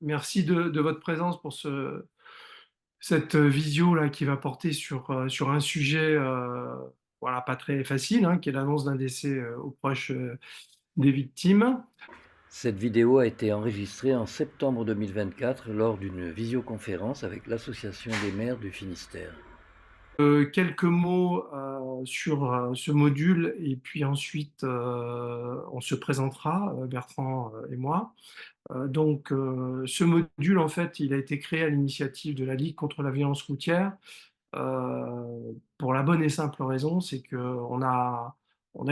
Merci de votre présence pour cette visio là qui va porter sur un sujet, voilà, pas très facile, hein, qui est l'annonce d'un décès, aux proches, des victimes. Cette vidéo a été enregistrée en septembre 2024 lors d'une visioconférence avec l'Association des maires du Finistère. Quelques mots, sur, ce module et puis ensuite, on se présentera, Bertrand, et moi. Ce module, en fait, il a été créé à l'initiative de la Ligue contre la violence routière. Pour la bonne et simple raison, c'est qu'on a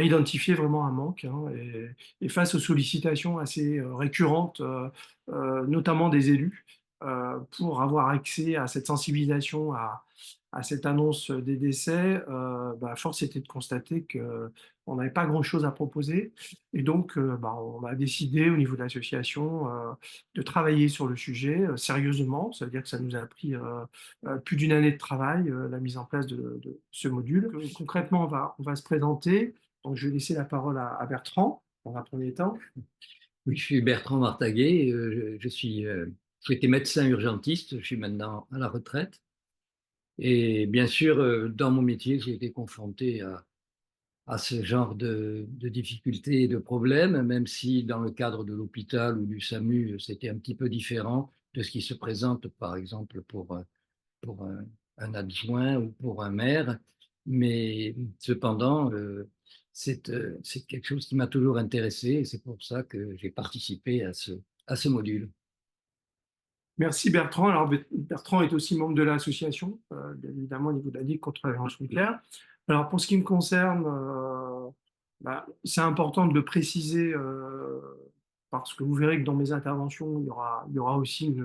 identifié vraiment un manque, hein, et face aux sollicitations assez récurrentes, notamment des élus, pour avoir accès à cette sensibilisation, à cette annonce des décès, force était de constater qu'on n'avait pas grand-chose à proposer. Et donc, on a décidé au niveau de l'association de travailler sur le sujet sérieusement. Ça veut dire que ça nous a pris plus d'une année de travail, la mise en place de ce module. Concrètement, on va se présenter. Donc, je vais laisser la parole à Bertrand dans un premier temps. Oui, je suis Bertrand Martaguet, j'ai été médecin urgentiste, je suis maintenant à la retraite. Et bien sûr, dans mon métier, j'ai été confronté à ce genre de difficultés et de problèmes, même si dans le cadre de l'hôpital ou du SAMU, c'était un petit peu différent de ce qui se présente, par exemple, pour un adjoint ou pour un maire. Mais cependant, c'est quelque chose qui m'a toujours intéressé et c'est pour ça que j'ai participé à ce module. Merci Bertrand. Alors Bertrand est aussi membre de l'association, bien évidemment au niveau de la Ligue contre la violence nucléaire. Alors pour ce qui me concerne, c'est important de le préciser parce que vous verrez que dans mes interventions, il y aura aussi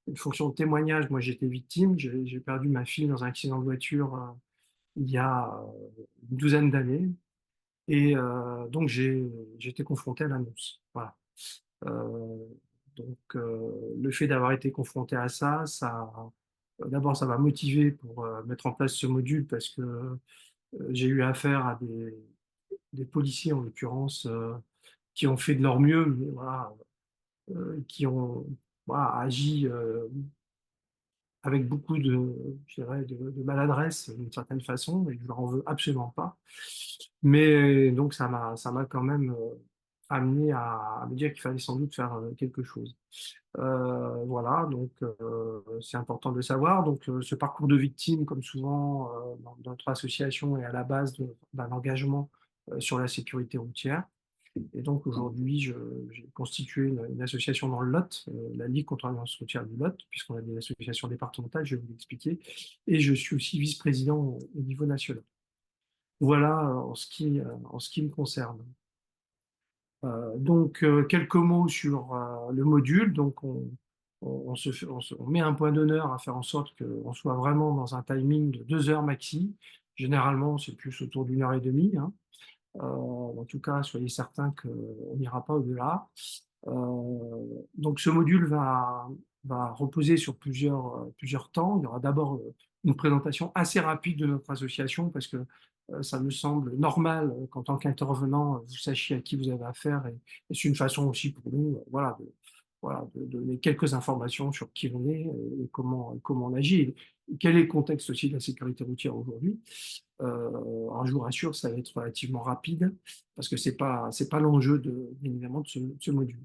une fonction de témoignage. Moi j'étais victime, j'ai perdu ma fille dans un accident de voiture il y a une douzaine d'années et donc j'ai été confronté à l'annonce. Voilà. Euh, le fait d'avoir été confronté à ça, d'abord, ça m'a motivé pour mettre en place ce module parce que j'ai eu affaire à des policiers, en l'occurrence, qui ont fait de leur mieux, mais voilà, qui ont voilà, agi avec beaucoup je dirais, de maladresse d'une certaine façon, et je leur en veux absolument pas. Mais donc ça m'a quand même amené à me dire qu'il fallait sans doute faire quelque chose. Voilà, donc c'est important de le savoir. Donc ce parcours de victime, comme souvent dans notre association, est à la base d'un engagement sur la sécurité routière. Et donc aujourd'hui, j'ai constitué une association dans le Lot, la Ligue contre la violence routière du Lot, puisqu'on a des associations départementales, je vais vous l'expliquer. Et je suis aussi vice-président au niveau national. Voilà en ce qui me concerne. Quelques mots sur le module. Donc, on met un point d'honneur à faire en sorte qu'on soit vraiment dans un timing de 2 heures maxi. Généralement, c'est plus autour d'une heure et demie, hein. En tout cas, soyez certains qu'on n'ira pas au-delà. Ce module va reposer sur plusieurs temps. Il y aura d'abord une présentation assez rapide de notre association parce que ça me semble normal qu'en tant qu'intervenant, vous sachiez à qui vous avez affaire et c'est une façon aussi pour nous, voilà, de donner quelques informations sur qui on est et comment on agit. Et quel est le contexte aussi de la sécurité routière aujourd'hui. Alors je vous rassure, ça va être relativement rapide parce que c'est pas l'enjeu bien évidemment de ce module.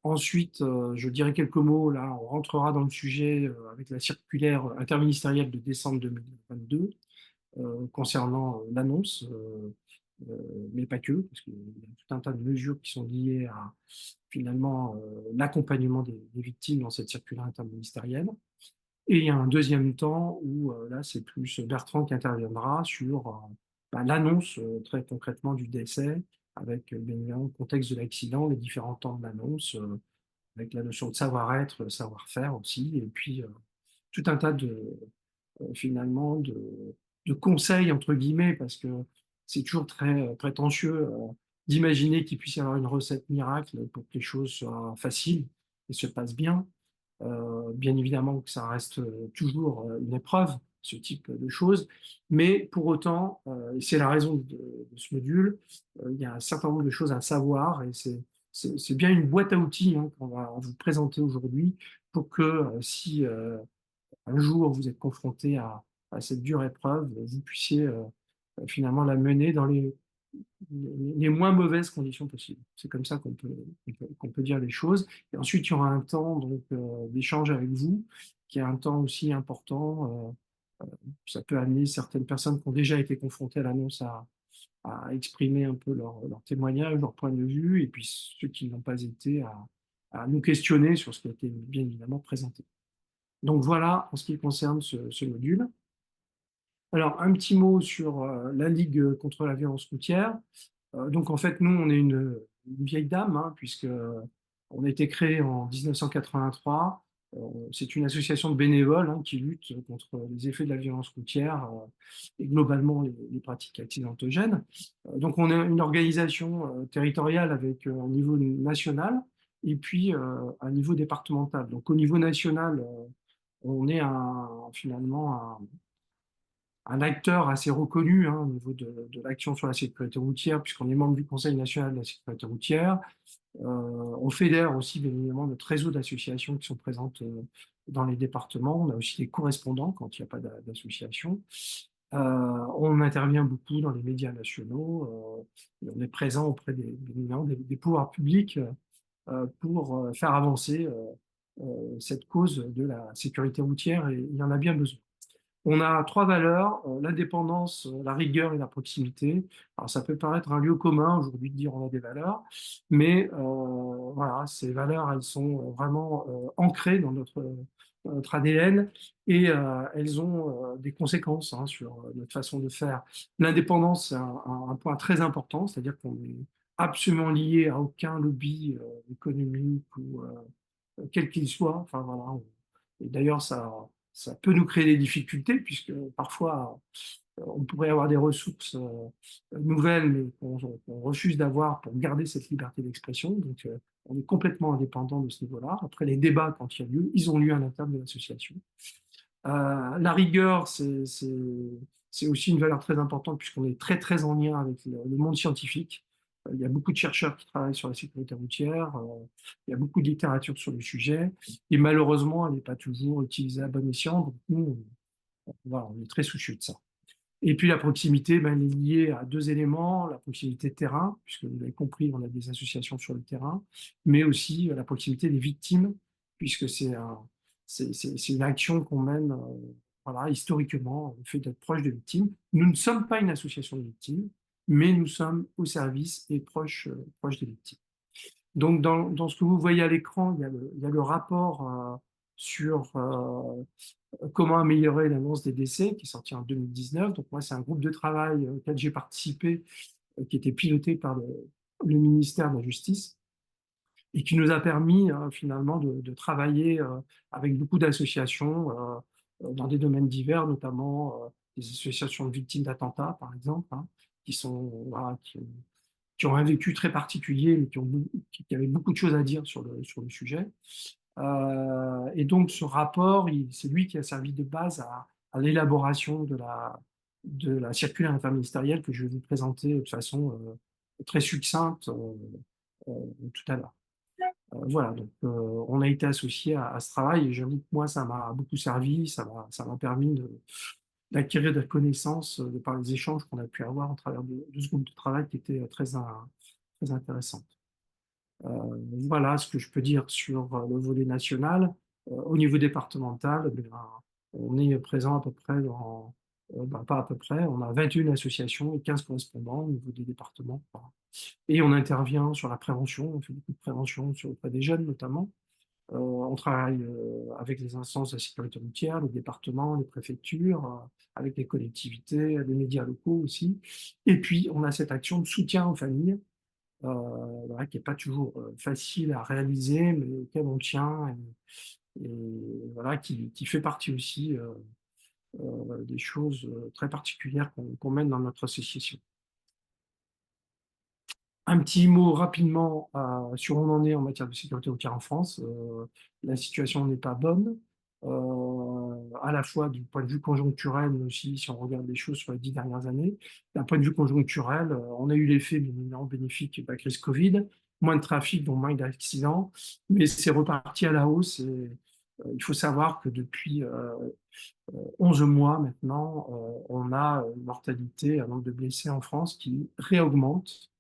Ensuite, je dirais quelques mots, là, on rentrera dans le sujet avec la circulaire interministérielle de décembre 2022 concernant l'annonce, mais pas que, parce qu'il y a tout un tas de mesures qui sont liées à finalement l'accompagnement des victimes dans cette circulaire interministérielle. Et il y a un deuxième temps où là, c'est plus Bertrand qui interviendra sur l'annonce très concrètement du décès, avec bien évidemment le contexte de l'accident, les différents temps de l'annonce, avec la notion de savoir-être, savoir-faire aussi, et puis tout un tas finalement de conseils entre guillemets, parce que c'est toujours très prétentieux d'imaginer qu'il puisse y avoir une recette miracle pour que les choses soient faciles et se passent bien. Bien évidemment que ça reste toujours une épreuve, ce type de choses, mais pour autant, et c'est la raison de ce module, il y a un certain nombre de choses à savoir et c'est bien une boîte à outils hein, qu'on va vous présenter aujourd'hui pour que si un jour vous êtes confronté à cette dure épreuve, vous puissiez finalement la mener dans les moins mauvaises conditions possibles. C'est comme ça qu'on peut dire les choses. Et ensuite, il y aura un temps donc d'échange avec vous, qui est un temps aussi important. Ça peut amener certaines personnes qui ont déjà été confrontées à l'annonce à exprimer un peu leur témoignage, leur point de vue, et puis ceux qui n'ont pas été à nous questionner sur ce qui a été bien évidemment présenté. Donc voilà en ce qui concerne ce module. Alors, un petit mot sur la Ligue contre la violence routière. Donc, en fait, nous, on est une vieille dame, hein, puisque on a été créé en 1983. C'est une association de bénévoles hein, qui lutte contre les effets de la violence routière et globalement les pratiques accidentogènes. Donc, on est une organisation territoriale avec un niveau national et puis un niveau départemental. Donc, au niveau national, on est finalement un acteur assez reconnu hein, au niveau de l'action sur la sécurité routière, puisqu'on est membre du Conseil national de la sécurité routière. On fédère aussi, bien évidemment, notre réseau d'associations qui sont présentes dans les départements. On a aussi des correspondants quand il n'y a pas d'association. On intervient beaucoup dans les médias nationaux. Et on est présent auprès des pouvoirs publics pour faire avancer cette cause de la sécurité routière, et il y en a bien besoin. On a trois valeurs, l'indépendance, la rigueur et la proximité. Alors ça peut paraître un lieu commun aujourd'hui de dire on a des valeurs, mais voilà, ces valeurs, elles sont vraiment ancrées dans notre ADN et elles ont des conséquences hein, sur notre façon de faire. L'indépendance, c'est un point très important, c'est-à-dire qu'on est absolument lié à aucun lobby économique ou quel qu'il soit. Enfin voilà. Et d'ailleurs, ça peut nous créer des difficultés puisque parfois on pourrait avoir des ressources nouvelles mais qu'on refuse d'avoir pour garder cette liberté d'expression. Donc on est complètement indépendant de ce niveau-là. Après les débats, quand il y a lieu, ils ont lieu à l'intérieur de l'association. La rigueur, c'est aussi une valeur très importante puisqu'on est très très en lien avec le monde scientifique. Il y a beaucoup de chercheurs qui travaillent sur la sécurité routière, il y a beaucoup de littérature sur le sujet, et malheureusement, elle n'est pas toujours utilisée à bon escient. Donc nous, voilà, on est très soucieux de ça. Et puis la proximité, ben, elle est liée à deux éléments, la proximité de terrain, puisque vous l'avez compris, on a des associations sur le terrain, mais aussi la proximité des victimes, puisque c'est une action qu'on mène voilà, historiquement, le fait d'être proche de victimes. Nous ne sommes pas une association de victimes, mais nous sommes au service et proches des victimes. Donc, dans ce que vous voyez à l'écran, il y a le rapport sur comment améliorer l'annonce des décès, qui est sorti en 2019. Donc, moi, c'est un groupe de travail auquel j'ai participé, qui était piloté par le ministère de la Justice et qui nous a permis finalement de travailler avec beaucoup d'associations dans des domaines divers, notamment des associations de victimes d'attentats, par exemple, hein, qui sont voilà, qui ont un vécu très particulier, mais qui avaient beaucoup de choses à dire sur le sujet. Et donc, ce rapport, c'est lui qui a servi de base à l'élaboration de la circulaire interministérielle que je vais vous présenter de façon très succincte tout à l'heure. Voilà, donc on a été associé à ce travail et j'avoue que moi, ça m'a beaucoup servi, ça m'a permis d'acquérir des connaissances de par les échanges qu'on a pu avoir au travers de ce groupe de travail qui était très intéressant. Voilà ce que je peux dire sur le volet national. Au niveau départemental, on est présent à peu près pas à peu près, on a 21 associations et 15 correspondants au niveau des départements. Et on intervient sur la prévention, on fait beaucoup de prévention auprès des jeunes notamment. On travaille avec les instances de la sécurité routière, les départements, les préfectures, avec les collectivités, les médias locaux aussi. Et puis, on a cette action de soutien aux familles voilà, qui n'est pas toujours facile à réaliser, mais auquel on tient et voilà, qui fait partie aussi des choses très particulières qu'on mène dans notre association. Un petit mot rapidement sur où on en est en matière de sécurité routière en France. La situation n'est pas bonne, à la fois du point de vue conjoncturel, mais aussi si on regarde les choses sur les 10 dernières années. D'un point de vue conjoncturel, on a eu l'effet bien évidemment bénéfique de la crise Covid, moins de trafic, donc moins d'accidents, mais c'est reparti à la hausse. Et, il faut savoir que depuis 11 mois maintenant, on a une mortalité, un nombre de blessés en France qui réaugmente.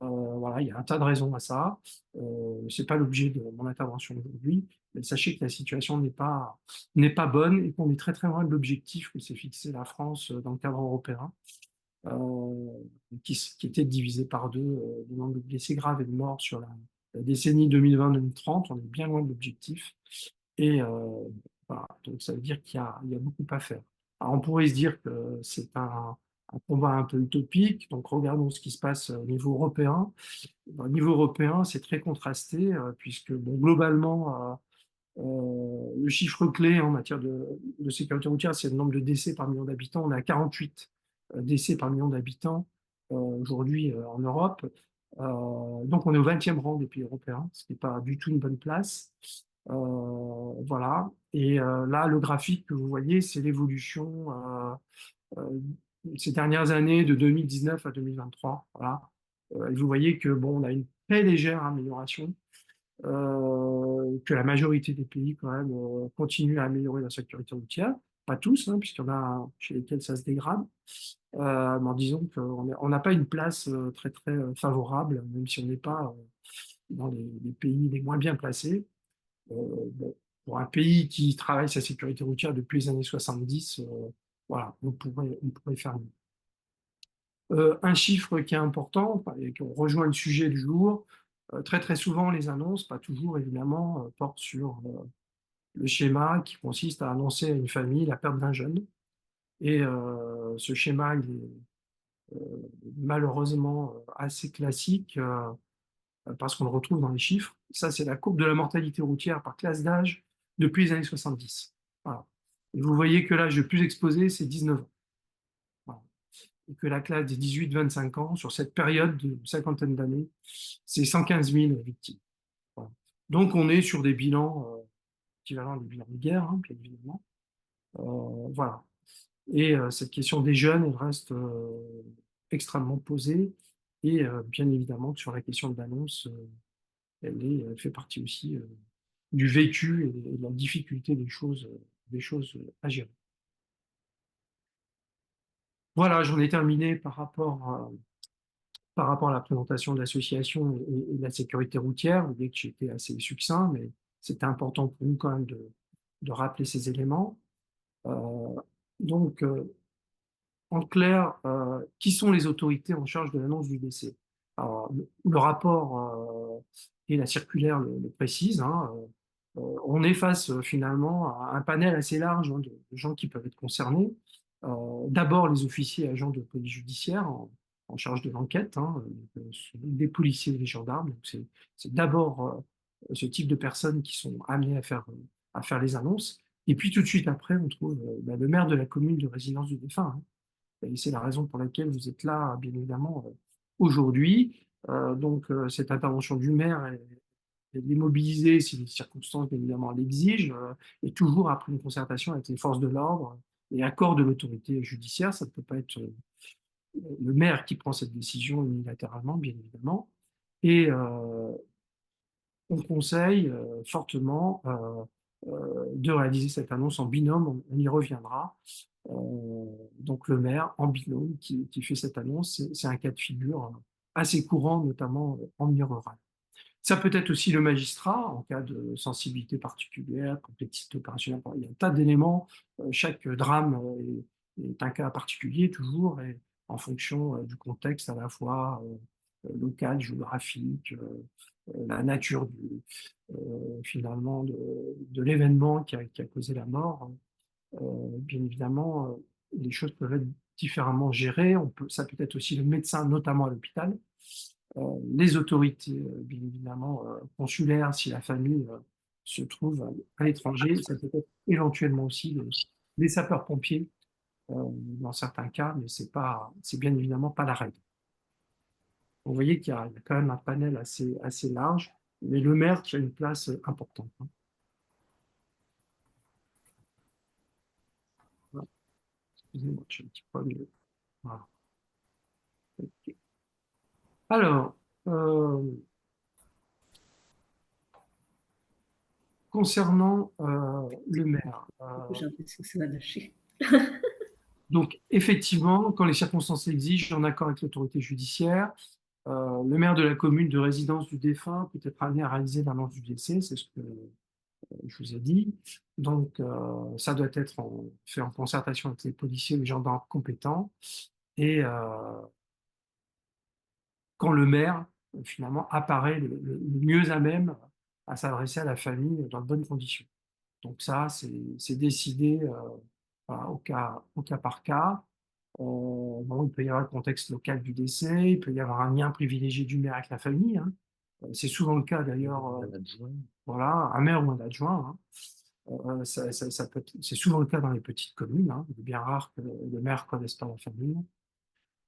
Voilà, il y a un tas de raisons à ça. C'est pas l'objet de mon intervention aujourd'hui, mais sachez que la situation n'est pas bonne et qu'on est très très loin de l'objectif que s'est fixé la France dans le cadre européen, euh, qui était divisé par deux le nombre de blessés graves et de morts sur la décennie 2020-2030. On est bien loin de l'objectif. Et voilà, donc ça veut dire qu'il y a beaucoup à faire. Alors on pourrait se dire que c'est un combat un peu utopique, donc regardons ce qui se passe au niveau européen. Au niveau européen, c'est très contrasté, puisque bon, globalement, le chiffre clé en matière de sécurité routière, c'est le nombre de décès par million d'habitants. On est à 48 décès par million d'habitants aujourd'hui en Europe. Donc on est au 20e rang des pays européens, ce qui n'est pas du tout une bonne place. Voilà. Et là, le graphique que vous voyez, c'est l'évolution euh, ces dernières années de 2019 à 2023. Voilà. Et vous voyez que bon, on a une très légère amélioration, que la majorité des pays quand même continuent à améliorer la sécurité routière. Pas tous, hein, puisqu'il y en a chez lesquels ça se dégrade. Mais disons qu'on n'a pas une place très très favorable, même si on n'est pas dans les pays les moins bien placés. Bon, pour un pays qui travaille sa sécurité routière depuis les années 70, voilà, on pourrait faire mieux. Un chiffre qui est important et qui rejoint le sujet du jour, très très souvent les annonces, pas toujours évidemment, portent sur le schéma qui consiste à annoncer à une famille la perte d'un jeune. Et ce schéma, il est malheureusement assez classique parce qu'on le retrouve dans les chiffres. Ça, c'est la courbe de la mortalité routière par classe d'âge depuis les années 70. Voilà. Et vous voyez que l'âge le plus exposé, c'est 19 ans. Voilà. Et que la classe des 18-25 ans, sur cette période de cinquantaine d'années, c'est 115 000 victimes. Voilà. Donc on est sur des bilans équivalents à des bilans de guerre, hein, bien évidemment. Voilà. Et cette question des jeunes, elle reste extrêmement posée. Et bien évidemment que sur la question de l'annonce, elle fait partie aussi du vécu et de la difficulté des choses à gérer. Voilà, j'en ai terminé par rapport à la présentation de l'association et de la sécurité routière. Vous voyez que j'étais assez succinct, mais c'était important pour nous quand même de rappeler ces éléments. Euh, donc, en clair, qui sont les autorités en charge de l'annonce du décès? Alors, le rapport et la circulaire le précisent, hein. On est face finalement à un panel assez large, hein, de gens qui peuvent être concernés. D'abord les officiers et agents de police judiciaire en charge de l'enquête, hein, des policiers et des gendarmes. Donc c'est d'abord ce type de personnes qui sont amenées à faire les annonces. Et puis tout de suite après, on trouve le maire de la commune de résidence du défunt, hein. Et c'est la raison pour laquelle vous êtes là, bien évidemment, aujourd'hui. Donc, cette intervention du maire est démobilisée si les circonstances, bien évidemment, l'exigent, et toujours après une concertation avec les forces de l'ordre et accord de l'autorité judiciaire. Ça ne peut pas être le maire qui prend cette décision unilatéralement, bien évidemment. Et on conseille fortement de réaliser cette annonce en binôme. On y reviendra. Donc le maire en binôme qui fait cette annonce, c'est un cas de figure assez courant, notamment en milieu rural. Ça peut être aussi le magistrat en cas de sensibilité particulière, complexité opérationnelle. Il y a un tas d'éléments. Chaque drame est un cas particulier toujours, et en fonction du contexte à la fois local, géographique, la nature finalement de l'événement qui a causé la mort. Bien évidemment, les choses peuvent être différemment gérées. Ça peut être aussi le médecin, notamment à l'hôpital, les autorités, bien évidemment, consulaires, si la famille se trouve à l'étranger. Ça peut être éventuellement aussi les sapeurs-pompiers dans certains cas, mais c'est bien évidemment pas la règle. Vous voyez qu'il y a quand même un panel assez large, mais le maire qui a une place importante, hein. Voilà. Excusez-moi, je suis un petit peu mieux. Voilà. Ok. Alors, concernant le maire, Du coup, j'ai l'impression que ça va lâcher. donc effectivement, quand les circonstances l'exigent, en accord avec l'autorité judiciaire, le maire de la commune de résidence du défunt peut être amené à réaliser l'annonce du décès, c'est ce que je vous ai dit. Donc, ça doit être fait en concertation avec les policiers ou les gendarmes compétents. Et quand le maire, finalement, apparaît le mieux à même à s'adresser à la famille dans de bonnes conditions. Donc ça, c'est décidé voilà, au cas par cas. Bon, il peut y avoir le contexte local du décès, il peut y avoir un lien privilégié du maire avec la famille, hein. C'est souvent le cas d'ailleurs, voilà, un maire ou un adjoint, hein. C'est souvent le cas dans les petites communes, hein. Il est bien rare que le maire ne connaisse pas la famille.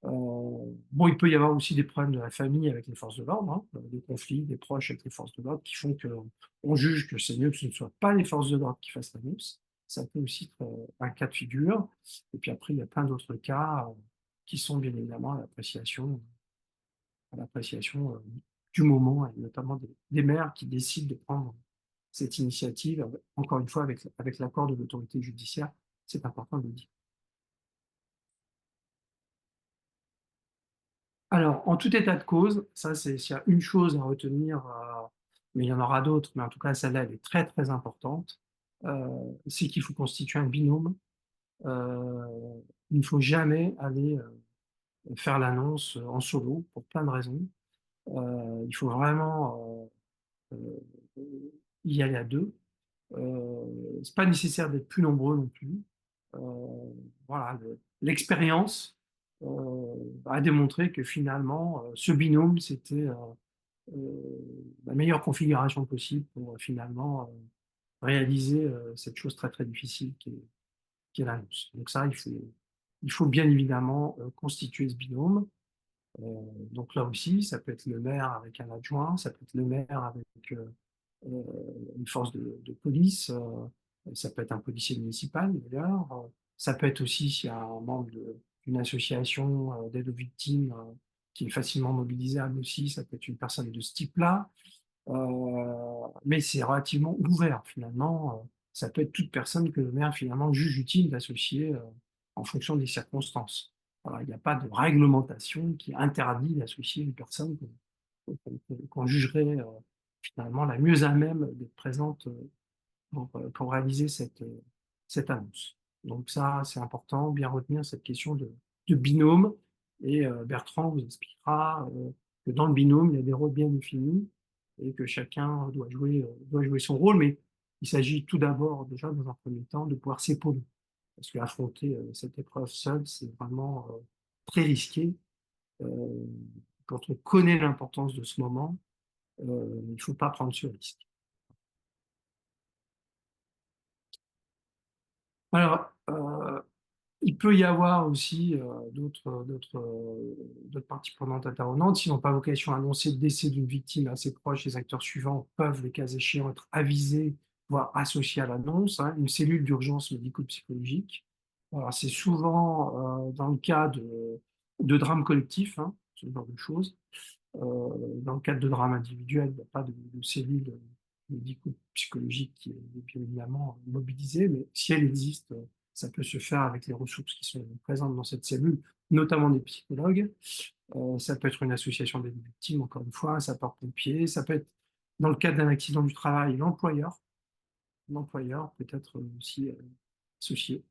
Bon, il peut y avoir aussi des problèmes de la famille avec les forces de l'ordre, hein, des conflits, des proches avec les forces de l'ordre qui font qu'on juge que c'est mieux que ce ne soit pas les forces de l'ordre qui fassent l'annonce. Ça peut aussi être un cas de figure. Et puis après, il y a plein d'autres cas qui sont bien évidemment à l'appréciation du moment, et notamment des maires qui décident de prendre cette initiative, encore une fois avec l'accord de l'autorité judiciaire. C'est important de le dire. Alors, en tout état de cause, ça, s'il y a une chose à retenir, mais il y en aura d'autres, mais en tout cas, celle-là, elle est très, très importante, c'est qu'il faut constituer un binôme. Euh, il ne faut jamais aller faire l'annonce en solo, pour plein de raisons. Il faut vraiment y aller à deux. C'est pas nécessaire d'être plus nombreux non plus. Voilà, l'expérience a démontré que finalement, ce binôme, c'était la meilleure configuration possible pour finalement réaliser cette chose très très difficile qui est l'annonce. Donc ça, il faut bien évidemment constituer ce binôme. Donc là aussi, ça peut être le maire avec un adjoint, ça peut être le maire avec euh, une force de police, ça peut être un policier municipal d'ailleurs, ça peut être aussi s'il y a un membre d'une association d'aide aux victimes qui est facilement mobilisable aussi, ça peut être une personne de ce type-là. Mais c'est relativement ouvert finalement. Ça peut être toute personne que le maire finalement juge utile d'associer en fonction des circonstances. Voilà, il n'y a pas de réglementation qui interdit d'associer une personne qu'on jugerait finalement la mieux à même d'être présente pour réaliser cette annonce. Donc ça, c'est important, bien retenir cette question de binôme. Et Bertrand vous expliquera que dans le binôme, il y a des rôles bien définis et que chacun doit jouer son rôle. Mais il s'agit tout d'abord, déjà, dans un premier temps, de pouvoir s'épauler. Parce qu'affronter cette épreuve seule, c'est vraiment très risqué. Euh, Quand on connaît l'importance de ce moment, il ne faut pas prendre ce risque. Alors, il peut y avoir aussi d'autres parties prenantes intervenantes. S'ils n'ont pas vocation à annoncer le décès d'une victime à ses proches, les acteurs suivants peuvent, les cas échéants, être avisés, voire associés à l'annonce, hein. Une cellule d'urgence médico-psychologique. Alors, c'est souvent dans le cas de drames collectifs, hein, ce genre de choses. Dans le cadre de drames individuels, il n'y a pas de cellule médico-psychologique qui est bien évidemment mobilisée, mais si elle existe, ça peut se faire avec les ressources qui sont présentes dans cette cellule, notamment des psychologues. Ça peut être une association des victimes, encore une fois, un sapeur-pompier. Ça peut être, dans le cadre d'un accident du travail, l'employeur. L'employeur peut être aussi associé.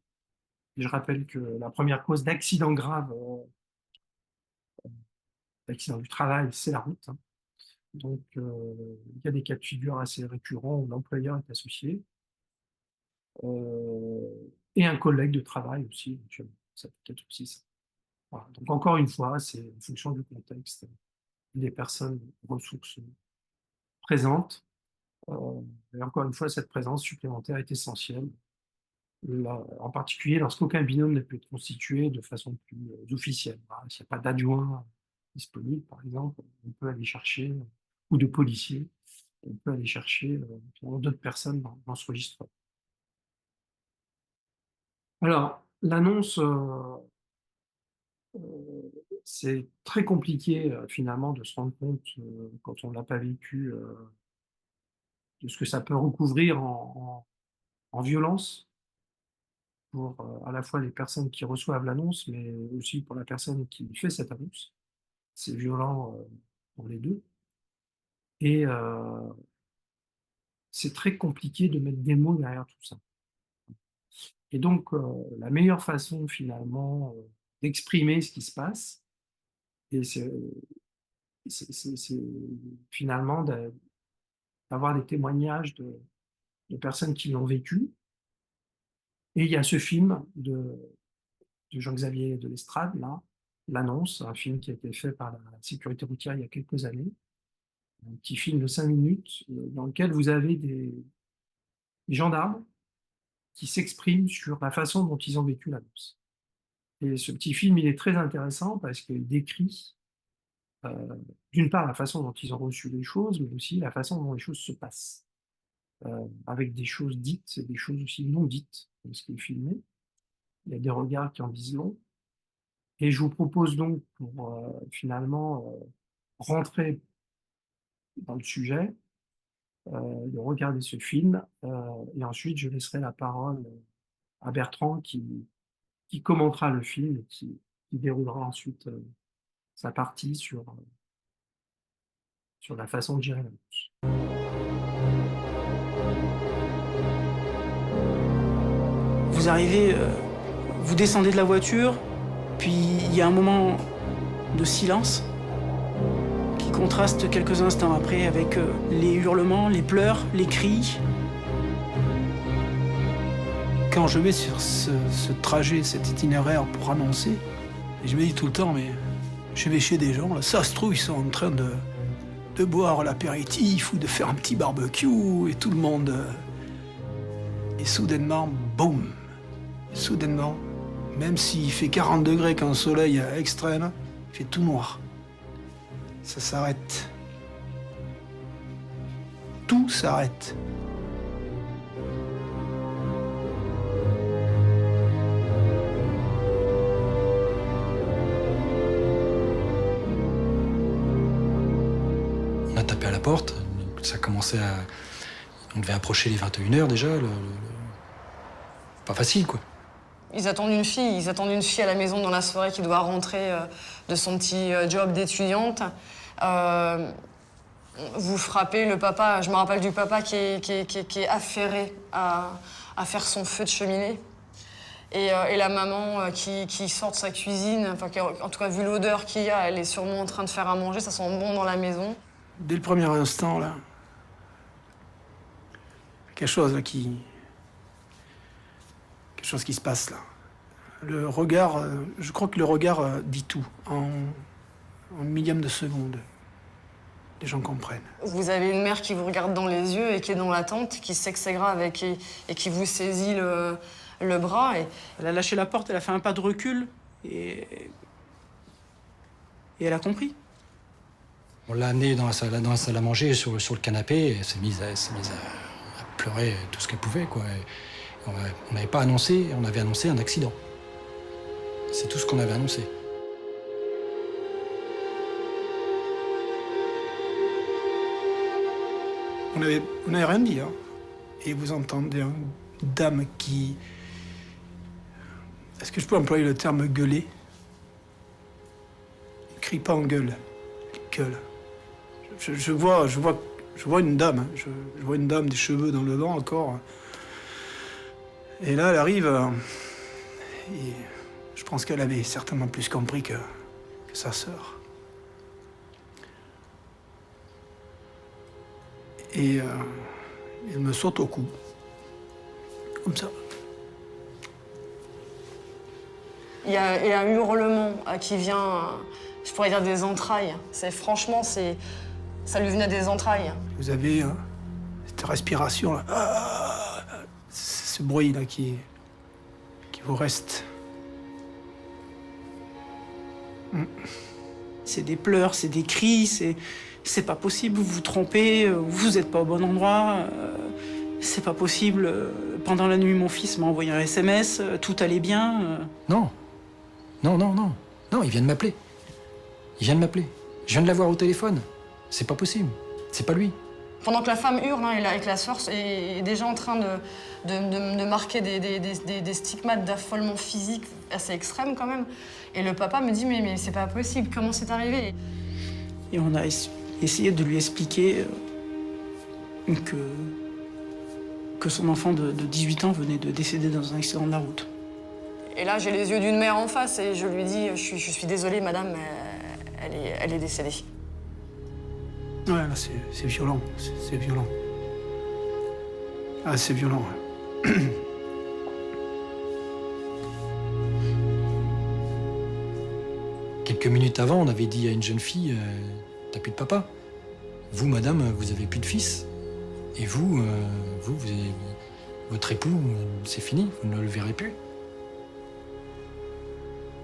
Et je rappelle que la première cause d'accident grave, d'accident du travail, c'est la route, hein. Donc, il y a des cas de figure assez récurrents où l'employeur est associé et un collègue de travail aussi, éventuellement. Ça peut être aussi ça. Voilà. Donc, encore une fois, c'est en fonction du contexte, des personnes ressources présentes. Et encore une fois, cette présence supplémentaire est essentielle, là, en particulier lorsqu'aucun binôme ne peut être constitué de façon plus officielle. Voilà. S'il n'y a pas d'adjoint disponible, par exemple, on peut aller chercher, ou de policiers, on peut aller chercher d'autres personnes dans ce registre. Alors, l'annonce, c'est très compliqué finalement de se rendre compte quand on ne l'a pas vécu de ce que ça peut recouvrir en violence pour à la fois les personnes qui reçoivent l'annonce, mais aussi pour la personne qui fait cette annonce. C'est violent pour les deux. Et c'est très compliqué de mettre des mots derrière tout ça. Et donc, la meilleure façon finalement d'exprimer ce qui se passe, et c'est finalement d'avoir des témoignages de personnes qui l'ont vécu. Et il y a ce film de Jean-Xavier de Lestrade, là, L'Annonce, un film qui a été fait par la sécurité routière il y a quelques années, un petit film de 5 minutes, dans lequel vous avez des gendarmes qui s'expriment sur la façon dont ils ont vécu l'annonce. Et ce petit film, il est très intéressant parce qu'il décrit, d'une part, la façon dont ils ont reçu les choses, mais aussi la façon dont les choses se passent, avec des choses dites et des choses aussi non dites, comme ce qui est filmé. Il y a des regards qui en disent long. Et je vous propose donc, pour finalement rentrer dans le sujet, de regarder ce film, et ensuite je laisserai la parole à Bertrand qui commentera le film et qui déroulera ensuite sa partie sur la façon de gérer l'annonce. Vous arrivez, vous descendez de la voiture, puis il y a un moment de silence qui contraste quelques instants après avec les hurlements, les pleurs, les cris. Quand je vais sur ce trajet, cet itinéraire pour annoncer, je me dis tout le temps, mais je vais chez des gens, là, ça se trouve, ils sont en train de boire l'apéritif ou de faire un petit barbecue et tout le monde... Et soudainement, boum! Soudainement, même s'il fait 40 degrés quand le soleil est extrême, il fait tout noir. Ça s'arrête. Tout s'arrête. On a tapé à la porte, ça commençait à... On devait approcher les 21h déjà, pas facile quoi. Ils attendent une fille à la maison dans la soirée qui doit rentrer de son petit job d'étudiante. Vous frappez le papa, je me rappelle du papa qui est affairé à faire son feu de cheminée. Et la maman qui sort de sa cuisine, enfin, en tout cas vu l'odeur qu'il y a, elle est sûrement en train de faire à manger, ça sent bon dans la maison. Dès le premier instant, là, quelque chose qui se passe là. Le regard, je crois que le regard dit tout. En millième de seconde, les gens comprennent. Vous avez une mère qui vous regarde dans les yeux et qui est dans l'attente, qui sait que c'est grave et qui vous saisit le bras. Elle a lâché la porte, elle a fait un pas de recul et elle a compris. On l'a amenée dans la salle à manger, sur le canapé, et elle s'est mise à pleurer tout ce qu'elle pouvait, quoi. Et on n'avait pas annoncé, on avait annoncé un accident. C'est tout ce qu'on avait annoncé. On n'avait rien dit, hein. Et vous entendez une dame qui... Est-ce que je peux employer le terme gueuler? Elle crie pas en gueule, elle gueule. Je vois une dame, hein. Je vois une dame, des cheveux dans le vent encore. Et là, elle arrive, et je pense qu'elle avait certainement plus compris que sa sœur. Et elle me saute au cou, comme ça. Il y a un hurlement qui vient, je pourrais dire des entrailles. Franchement, ça lui venait des entrailles. Vous avez cette respiration là, ce bruit là qui vous reste. C'est des pleurs, c'est des cris, c'est pas possible, vous vous trompez, vous êtes pas au bon endroit, c'est pas possible. Pendant la nuit, mon fils m'a envoyé un SMS, tout allait bien. Non, il vient de m'appeler. Je viens de l'avoir au téléphone. C'est pas possible, c'est pas lui. Pendant que la femme hurle, hein, et que la sœur est déjà en train de marquer des stigmates d'affolement physique assez extrêmes quand même. Et le papa me dit mais c'est pas possible, comment c'est arrivé? Et on a essayé de lui expliquer que son enfant de 18 ans venait de décéder dans un accident de la route. Et là, j'ai les yeux d'une mère en face et je lui dis je suis désolée madame, elle est décédée. Ouais, là, c'est violent, c'est violent. Ah, c'est violent, ouais. Quelques minutes avant, on avait dit à une jeune fille, t'as plus de papa. Vous, madame, vous avez plus de fils. Et vous, votre époux, c'est fini, vous ne le verrez plus.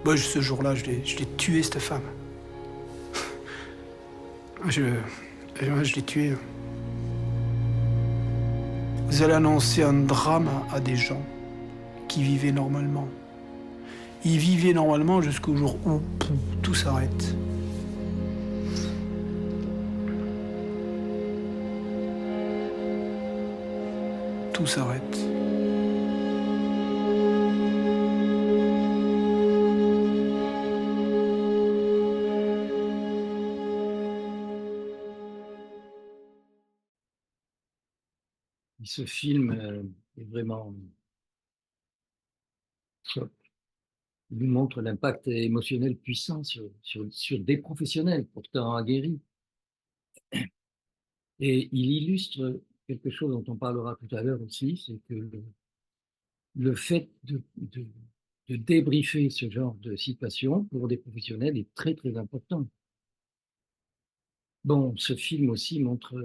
Moi, ce jour-là, je l'ai tué, cette femme. Je l'ai tuée. Vous allez annoncer un drame à des gens qui vivaient normalement. Ils vivaient normalement jusqu'au jour où tout s'arrête. Tout s'arrête. Ce film est vraiment choc. Il nous montre l'impact émotionnel puissant sur des professionnels pourtant aguerris. Et il illustre quelque chose dont on parlera tout à l'heure aussi, c'est que le fait de débriefer ce genre de situation pour des professionnels est très très important. Bon, ce film aussi montre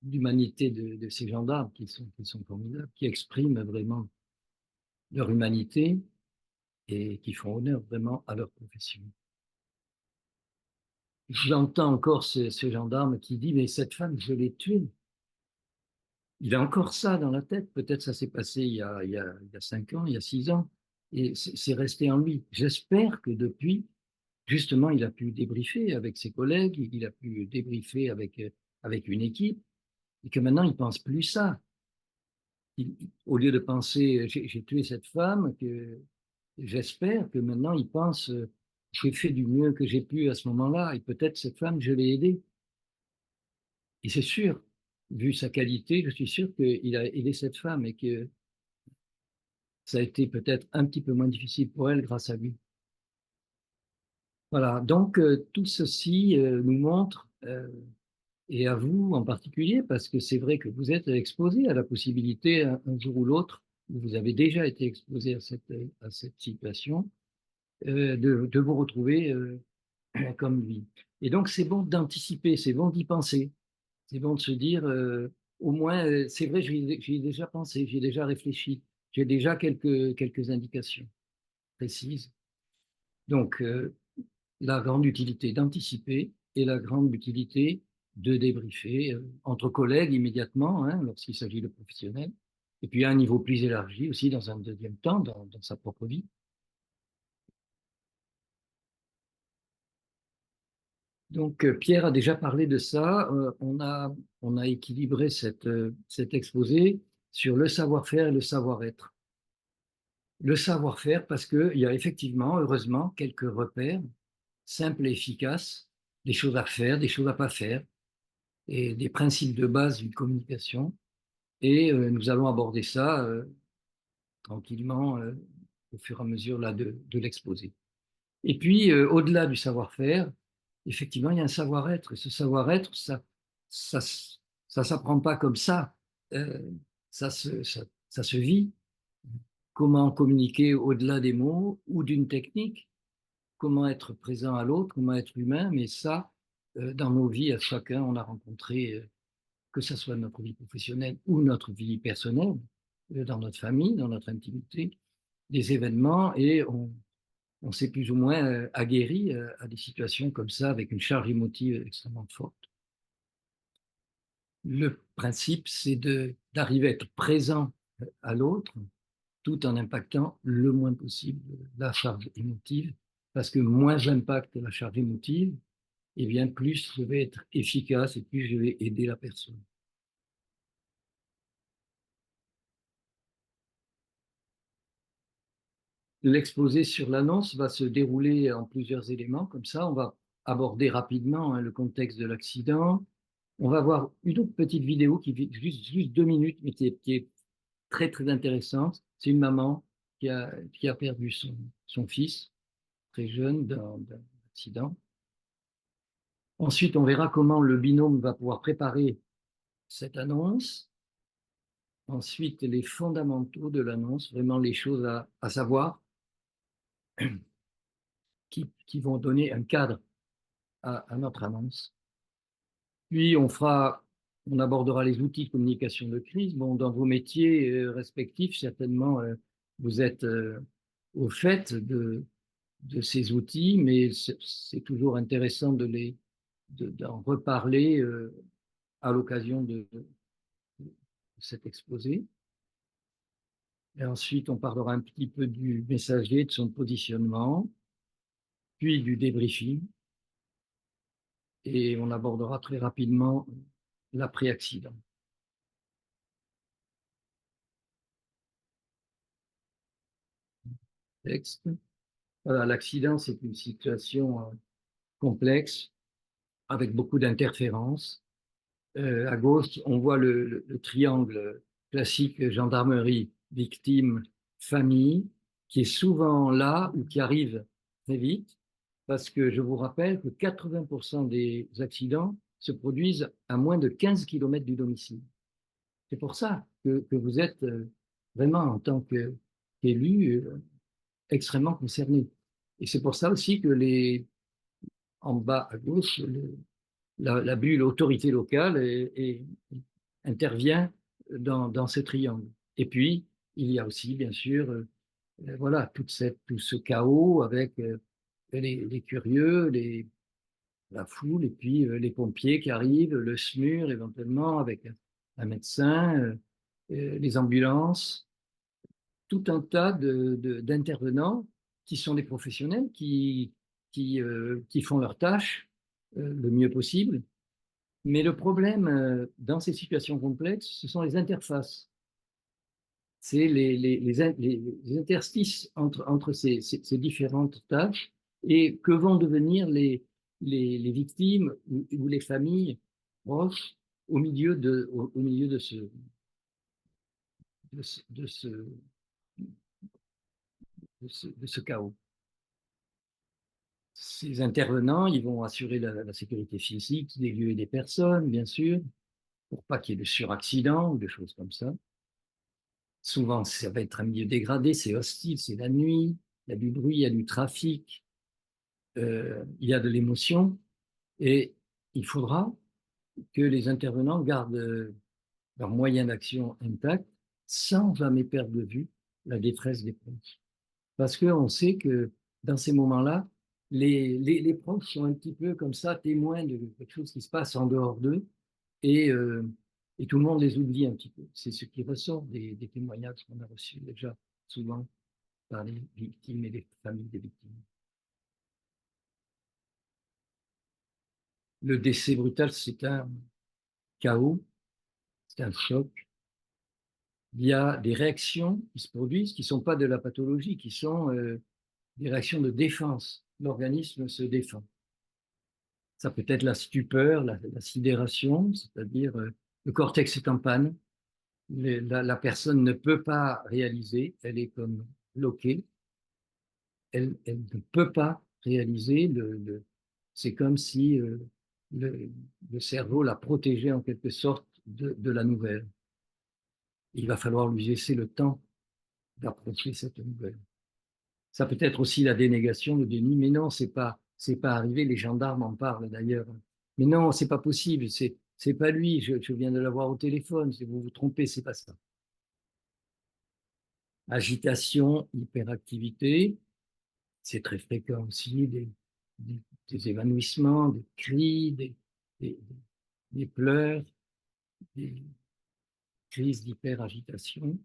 l'humanité de ces gendarmes qui sont formidables, qui expriment vraiment leur humanité et qui font honneur vraiment à leur profession. J'entends encore ce gendarme qui dit « mais cette femme, je l'ai tuée ». Il a encore ça dans la tête. Peut-être ça s'est passé il y a 5 ans, il y a 6 ans, et c'est resté en lui. J'espère que depuis, justement, il a pu débriefer avec ses collègues, il a pu débriefer avec une équipe, et que maintenant, il ne pense plus ça. Au lieu de penser « j'ai tué cette femme », j'espère que maintenant, il pense « j'ai fait du mieux que j'ai pu à ce moment-là, et peut-être cette femme, je l'ai aidée ». Et c'est sûr, vu sa qualité, je suis sûr qu'il a aidé cette femme et que ça a été peut-être un petit peu moins difficile pour elle grâce à lui. Voilà, donc tout ceci nous montre, et à vous en particulier, parce que c'est vrai que vous êtes exposé à la possibilité, un jour ou l'autre, vous avez déjà été exposé à cette situation, de vous retrouver comme lui. Et donc c'est bon d'anticiper, c'est bon d'y penser. C'est bon de se dire, au moins, c'est vrai, j'y ai déjà pensé, j'y ai déjà réfléchi, j'ai déjà quelques indications précises. Donc, la grande utilité d'anticiper et la grande utilité de débriefer entre collègues immédiatement, hein, lorsqu'il s'agit de professionnels, et puis à un niveau plus élargi aussi dans un deuxième temps, dans sa propre vie. Donc, Pierre a déjà parlé de ça. On a équilibré cet exposé sur le savoir-faire et le savoir-être. Le savoir-faire parce qu'il y a effectivement, heureusement, quelques repères simples et efficaces, des choses à faire, des choses à pas faire, et des principes de base d'une communication. Et nous allons aborder ça tranquillement au fur et à mesure là, de l'exposé. Et puis, au-delà du savoir-faire, effectivement, il y a un savoir-être. Et ce savoir-être, ça s'apprend pas comme ça. Ça se vit. Comment communiquer au-delà des mots ou d'une technique. Comment être présent à l'autre, comment être humain. Mais ça, dans nos vies, à chacun, on a rencontré, que ce soit notre vie professionnelle ou notre vie personnelle, dans notre famille, dans notre intimité, des événements et on s'est plus ou moins aguerri à des situations comme ça, avec une charge émotive extrêmement forte. Le principe, c'est d'arriver à être présent à l'autre, tout en impactant le moins possible la charge émotive, parce que moins j'impacte la charge émotive, et bien plus je vais être efficace et plus je vais aider la personne. l'exposé sur l'annonce va se dérouler en plusieurs éléments, comme ça, on va aborder rapidement le contexte de l'accident. On va voir une autre petite vidéo qui fait juste 2 minutes, mais qui est très, très intéressante. C'est une maman qui a perdu son fils, très jeune, d'un accident. Ensuite, on verra comment le binôme va pouvoir préparer cette annonce. Ensuite, les fondamentaux de l'annonce, vraiment les choses à savoir, qui vont donner un cadre à notre annonce. Puis, on abordera les outils de communication de crise. Bon, dans vos métiers respectifs, certainement, vous êtes au fait de ces outils, mais c'est toujours intéressant d'en reparler à l'occasion de cet exposé. Et ensuite, on parlera un petit peu du messager, de son positionnement, puis du débriefing. Et on abordera très rapidement l'après-accident. Texte. Voilà, l'accident, c'est une situation complexe, avec beaucoup d'interférences. À gauche, on voit le triangle classique gendarmerie, victime, famille, qui est souvent là ou qui arrive très vite, parce que je vous rappelle que 80% des accidents se produisent à moins de 15 km du domicile. C'est pour ça que vous êtes vraiment, en tant qu'élu, extrêmement concerné. Et c'est pour ça aussi que en bas à gauche, la bulle autorité locale intervient dans ce triangle. Et puis, il y a aussi, bien sûr, voilà, tout ce chaos avec les curieux, la foule, et puis les pompiers qui arrivent, le SMUR éventuellement, avec un médecin, les ambulances, tout un tas d'intervenants qui sont des professionnels qui font leur tâche le mieux possible. Mais le problème dans ces situations complexes, ce sont les interfaces. C'est les interstices entre ces différentes tâches, et que vont devenir les victimes ou les familles proches au milieu de ce chaos. Ces intervenants, ils vont assurer la sécurité physique des lieux et des personnes, bien sûr, pour pas qu'il y ait de suraccidents ou des choses comme ça. Souvent, ça va être un milieu dégradé, c'est hostile, c'est la nuit, il y a du bruit, il y a du trafic, il y a de l'émotion, et il faudra que les intervenants gardent leurs moyens d'action intacts sans jamais perdre de vue la détresse des proches. Parce qu'on sait que dans ces moments-là, les proches sont un petit peu comme ça, témoins de quelque chose qui se passe en dehors d'eux, et tout le monde les oublie un petit peu. C'est ce qui ressort des témoignages qu'on a reçus déjà souvent par les victimes et les familles des victimes. Le décès brutal, c'est un chaos, c'est un choc. Il y a des réactions qui se produisent, qui ne sont pas de la pathologie, qui sont des réactions de défense. L'organisme se défend. Ça peut être la stupeur, la sidération, c'est-à-dire le cortex est en panne, la personne ne peut pas réaliser, elle est comme bloquée, elle ne peut pas réaliser, c'est comme si le cerveau l'a protégée en quelque sorte de la nouvelle. Il va falloir lui laisser le temps d'approcher cette nouvelle. Ça peut être aussi la dénégation, le déni, mais non, c'est pas arrivé, les gendarmes en parlent d'ailleurs. Mais non, c'est pas possible, c'est pas lui, je viens de l'avoir au téléphone, vous vous trompez, c'est pas ça. Agitation, hyperactivité, c'est très fréquent aussi, des évanouissements, des cris, des pleurs, des crises d'hyperagitation,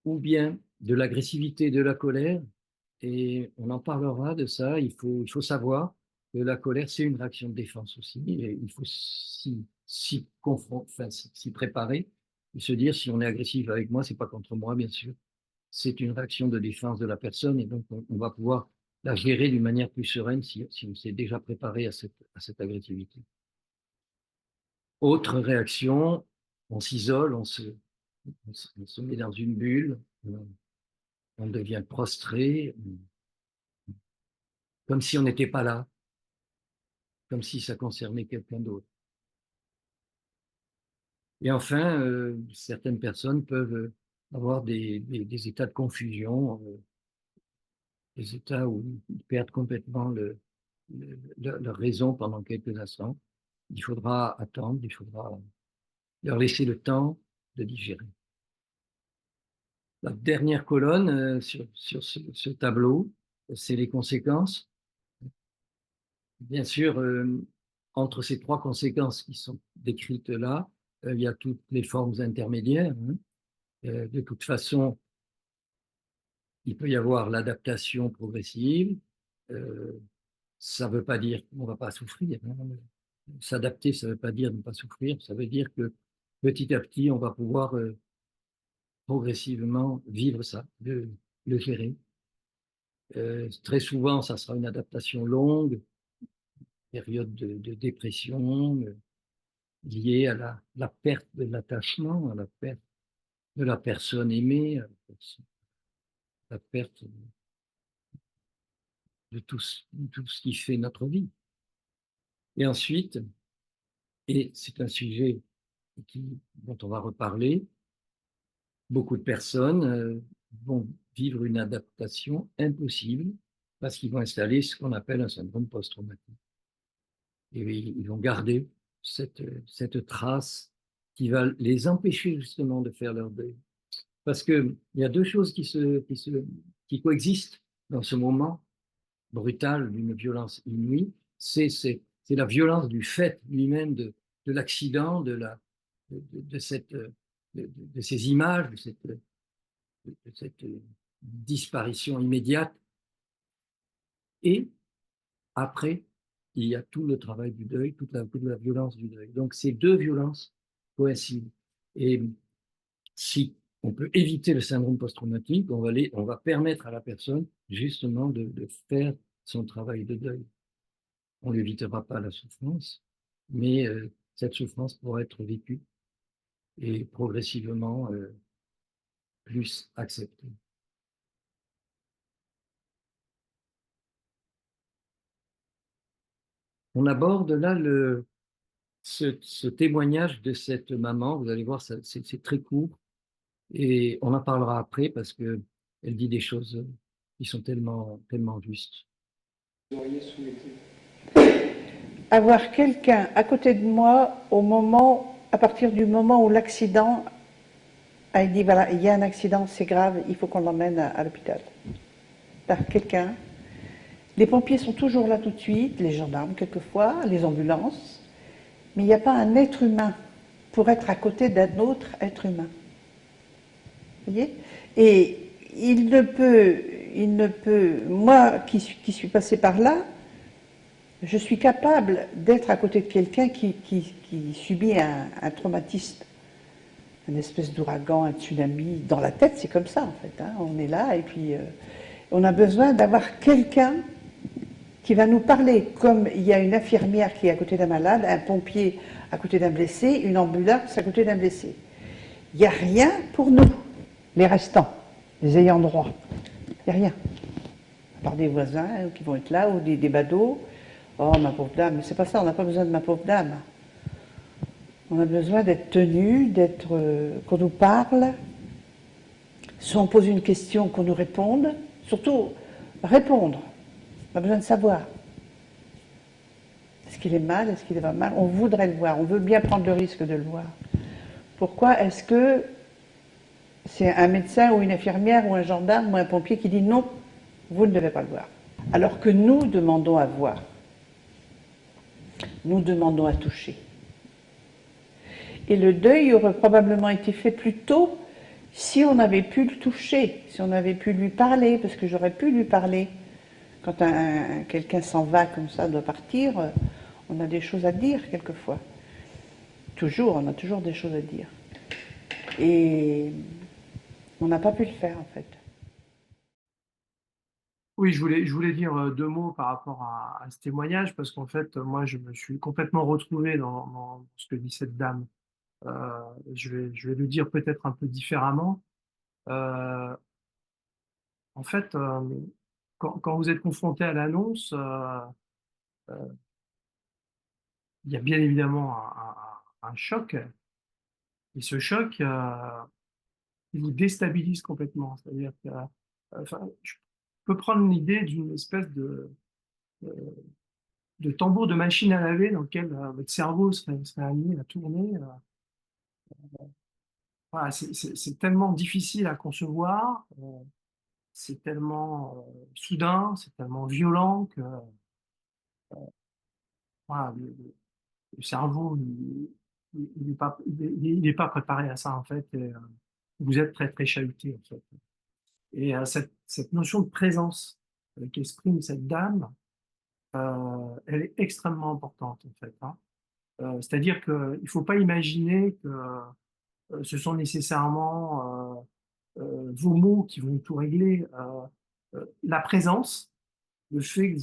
ou bien de l'agressivité, de la colère, et on en parlera de ça. Il faut savoir que la colère, c'est une réaction de défense aussi, et il faut s'y préparer, et se dire, si on est agressif avec moi, c'est pas contre moi, bien sûr, c'est une réaction de défense de la personne et donc on va pouvoir la gérer d'une manière plus sereine si on s'est déjà préparé à cette agressivité. Autre réaction, on s'isole, on se met dans une bulle, on devient prostré, comme si on n'était pas là, comme si ça concernait quelqu'un d'autre. Et enfin, certaines personnes peuvent avoir des états de confusion, des états où ils perdent complètement leur raison pendant quelques instants. Il faudra attendre, il faudra leur laisser le temps de digérer. La dernière colonne sur ce tableau, c'est les conséquences. Bien sûr, entre ces 3 conséquences qui sont décrites là, il y a toutes les formes intermédiaires. De toute façon, il peut y avoir l'adaptation progressive. Ça ne veut pas dire qu'on ne va pas souffrir. S'adapter, ça ne veut pas dire ne pas souffrir. Ça veut dire que petit à petit, on va pouvoir progressivement vivre ça, le gérer. Très souvent, ça sera une adaptation longue, période de dépression liée à la perte de l'attachement, à la perte de la personne aimée, à la perte de tout ce qui fait notre vie. Et ensuite, et c'est un sujet dont on va reparler, beaucoup de personnes vont vivre une adaptation impossible parce qu'ils vont installer ce qu'on appelle un syndrome post-traumatique. Et ils vont garder cette trace qui va les empêcher justement de faire leur deuil. Parce qu'il y a 2 choses qui coexistent dans ce moment brutal d'une violence inouïe. C'est la violence du fait lui-même de l'accident, de ces images, de cette disparition immédiate. Et après, il y a tout le travail du deuil, toute la violence du deuil. Donc ces 2 violences coïncident. Et si on peut éviter le syndrome post-traumatique, on va permettre à la personne justement de faire son travail de deuil. On n'évitera pas la souffrance, mais cette souffrance pourra être vécue et progressivement plus acceptée. On aborde là ce témoignage de cette maman. Vous allez voir, c'est très court et on en parlera après parce qu'elle dit des choses qui sont tellement, tellement justes. Avoir quelqu'un à côté de moi à partir du moment où l'accident a dit voilà, il y a un accident, c'est grave, il faut qu'on l'emmène à l'hôpital. Par quelqu'un. Les pompiers sont toujours là tout de suite, les gendarmes quelquefois, les ambulances, mais il n'y a pas un être humain pour être à côté d'un autre être humain. Vous voyez? Et il ne peut, moi qui suis passée par là, je suis capable d'être à côté de quelqu'un qui subit un traumatisme, une espèce d'ouragan, un tsunami. Dans la tête, c'est comme ça en fait. Hein. On est là et puis on a besoin d'avoir quelqu'un qui va nous parler, comme il y a une infirmière qui est à côté d'un malade, un pompier à côté d'un blessé, une ambulance à côté d'un blessé. Il n'y a rien pour nous, les restants, les ayants droit. Il n'y a rien. À part des voisins qui vont être là ou des badauds. Oh, ma pauvre dame, mais c'est pas ça, on n'a pas besoin de ma pauvre dame. On a besoin d'être tenu, qu'on nous parle. Si on pose une question, qu'on nous réponde. Surtout, répondre. On a besoin de savoir. Est-ce qu'il est mal? Est-ce qu'il va mal? On voudrait le voir. On veut bien prendre le risque de le voir. Pourquoi est-ce que c'est un médecin ou une infirmière ou un gendarme ou un pompier qui dit non, vous ne devez pas le voir? Alors que nous demandons à voir. Nous demandons à toucher. Et le deuil aurait probablement été fait plus tôt si on avait pu le toucher, si on avait pu lui parler, parce que j'aurais pu lui parler. Quand quelqu'un s'en va comme ça, doit partir, on a des choses à dire quelquefois. On a toujours des choses à dire. Et on n'a pas pu le faire en fait. Oui, je voulais dire deux mots par rapport à ce témoignage, parce qu'en fait, moi, je me suis complètement retrouvé dans ce que dit cette dame. Je vais le dire peut-être un peu différemment. Euh, En fait, quand vous êtes confronté à l'annonce, il y a bien évidemment un choc, et ce choc, il vous déstabilise complètement. C'est-à-dire que, enfin, je peux prendre l'idée d'une espèce euh, de tambour de machine à laver dans lequel votre cerveau serait amené à tourner. Voilà, c'est tellement difficile à concevoir, c'est tellement soudain, c'est tellement violent que voilà, le cerveau, il n'est pas, il est pas préparé à ça, en fait. Et, vous êtes très, très chahuté, en fait. Et cette notion de présence qu'exprime cette dame, elle est extrêmement importante, en fait, hein. C'est-à-dire qu'il ne faut pas imaginer que ce sont nécessairement vos mots qui vont tout régler. La présence, le fait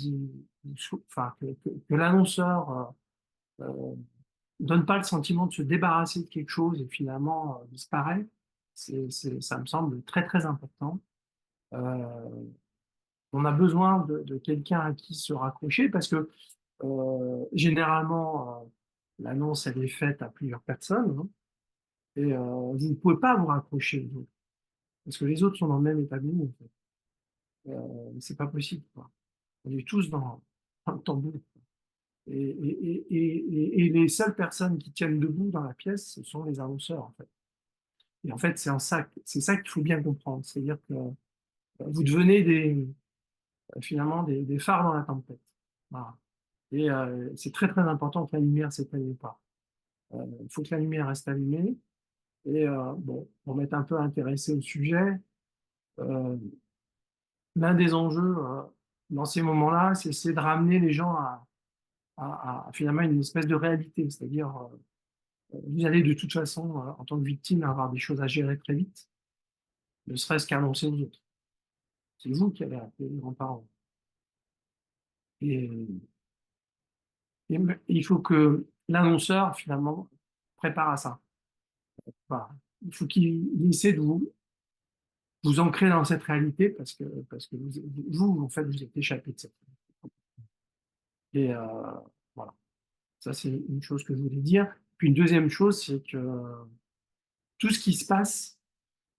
enfin, que l'annonceur donne pas le sentiment de se débarrasser de quelque chose et finalement disparaît, ça me semble très très important. Euh, on a besoin de quelqu'un à qui se raccrocher parce que généralement l'annonce elle est faite à plusieurs personnes, hein, et vous ne pouvez pas vous raccrocher aux autres parce que les autres sont dans le même état que vous, en fait. C'est pas possible, quoi. On est tous dans le tambour. Et les seules personnes qui tiennent debout dans la pièce, ce sont les annonceurs, en fait. Et en fait, c'est ça qu'il faut bien comprendre. C'est-à-dire que vous devenez finalement des phares dans la tempête. Voilà. Et c'est très très important que la lumière s'éteigne pas. Il faut que la lumière reste allumée. Et bon, pour m'être un peu intéressé au sujet, euh, l'un des enjeux dans ces moments-là, c'est de ramener les gens à finalement une espèce de réalité. C'est-à-dire, vous allez de toute façon, en tant que victime, avoir des choses à gérer très vite, ne serait-ce qu'annoncer aux autres. C'est vous qui allez appeler les grands-parents. Et, et il faut que l'annonceur, finalement, prépare à ça. Voilà. Il faut qu'il essaie de vous ancrer dans cette réalité parce que vous, en fait, vous êtes échappé de cette réalité. Et voilà. Ça, c'est une chose que je voulais dire. Puis une deuxième chose, c'est que tout ce qui se passe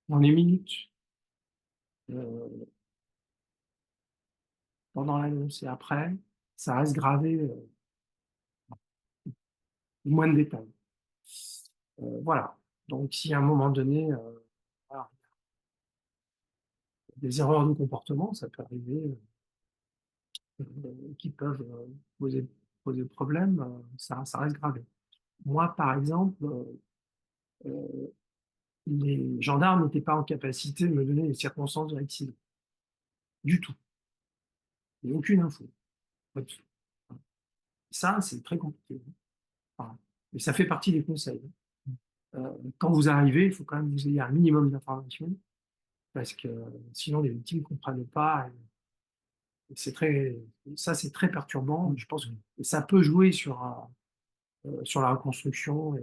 dans les minutes euh, pendant l'annonce et après, ça reste gravé moins de détails. Voilà. Donc, si à un moment donné, voilà, des erreurs de comportement, ça peut arriver, qui peuvent poser problème, ça reste gravé. Moi, par exemple, euh, les gendarmes n'étaient pas en capacité de me donner les circonstances de l'accident. Du tout. Il n'y a aucune info. Pas du tout. Ça, c'est très compliqué. Voilà. Mais ça fait partie des conseils. Quand vous arrivez, il faut quand même que vous ayez un minimum d'informations, parce que sinon les victimes ne comprennent pas. Et ça, c'est très perturbant. Je pense que ça peut jouer sur la reconstruction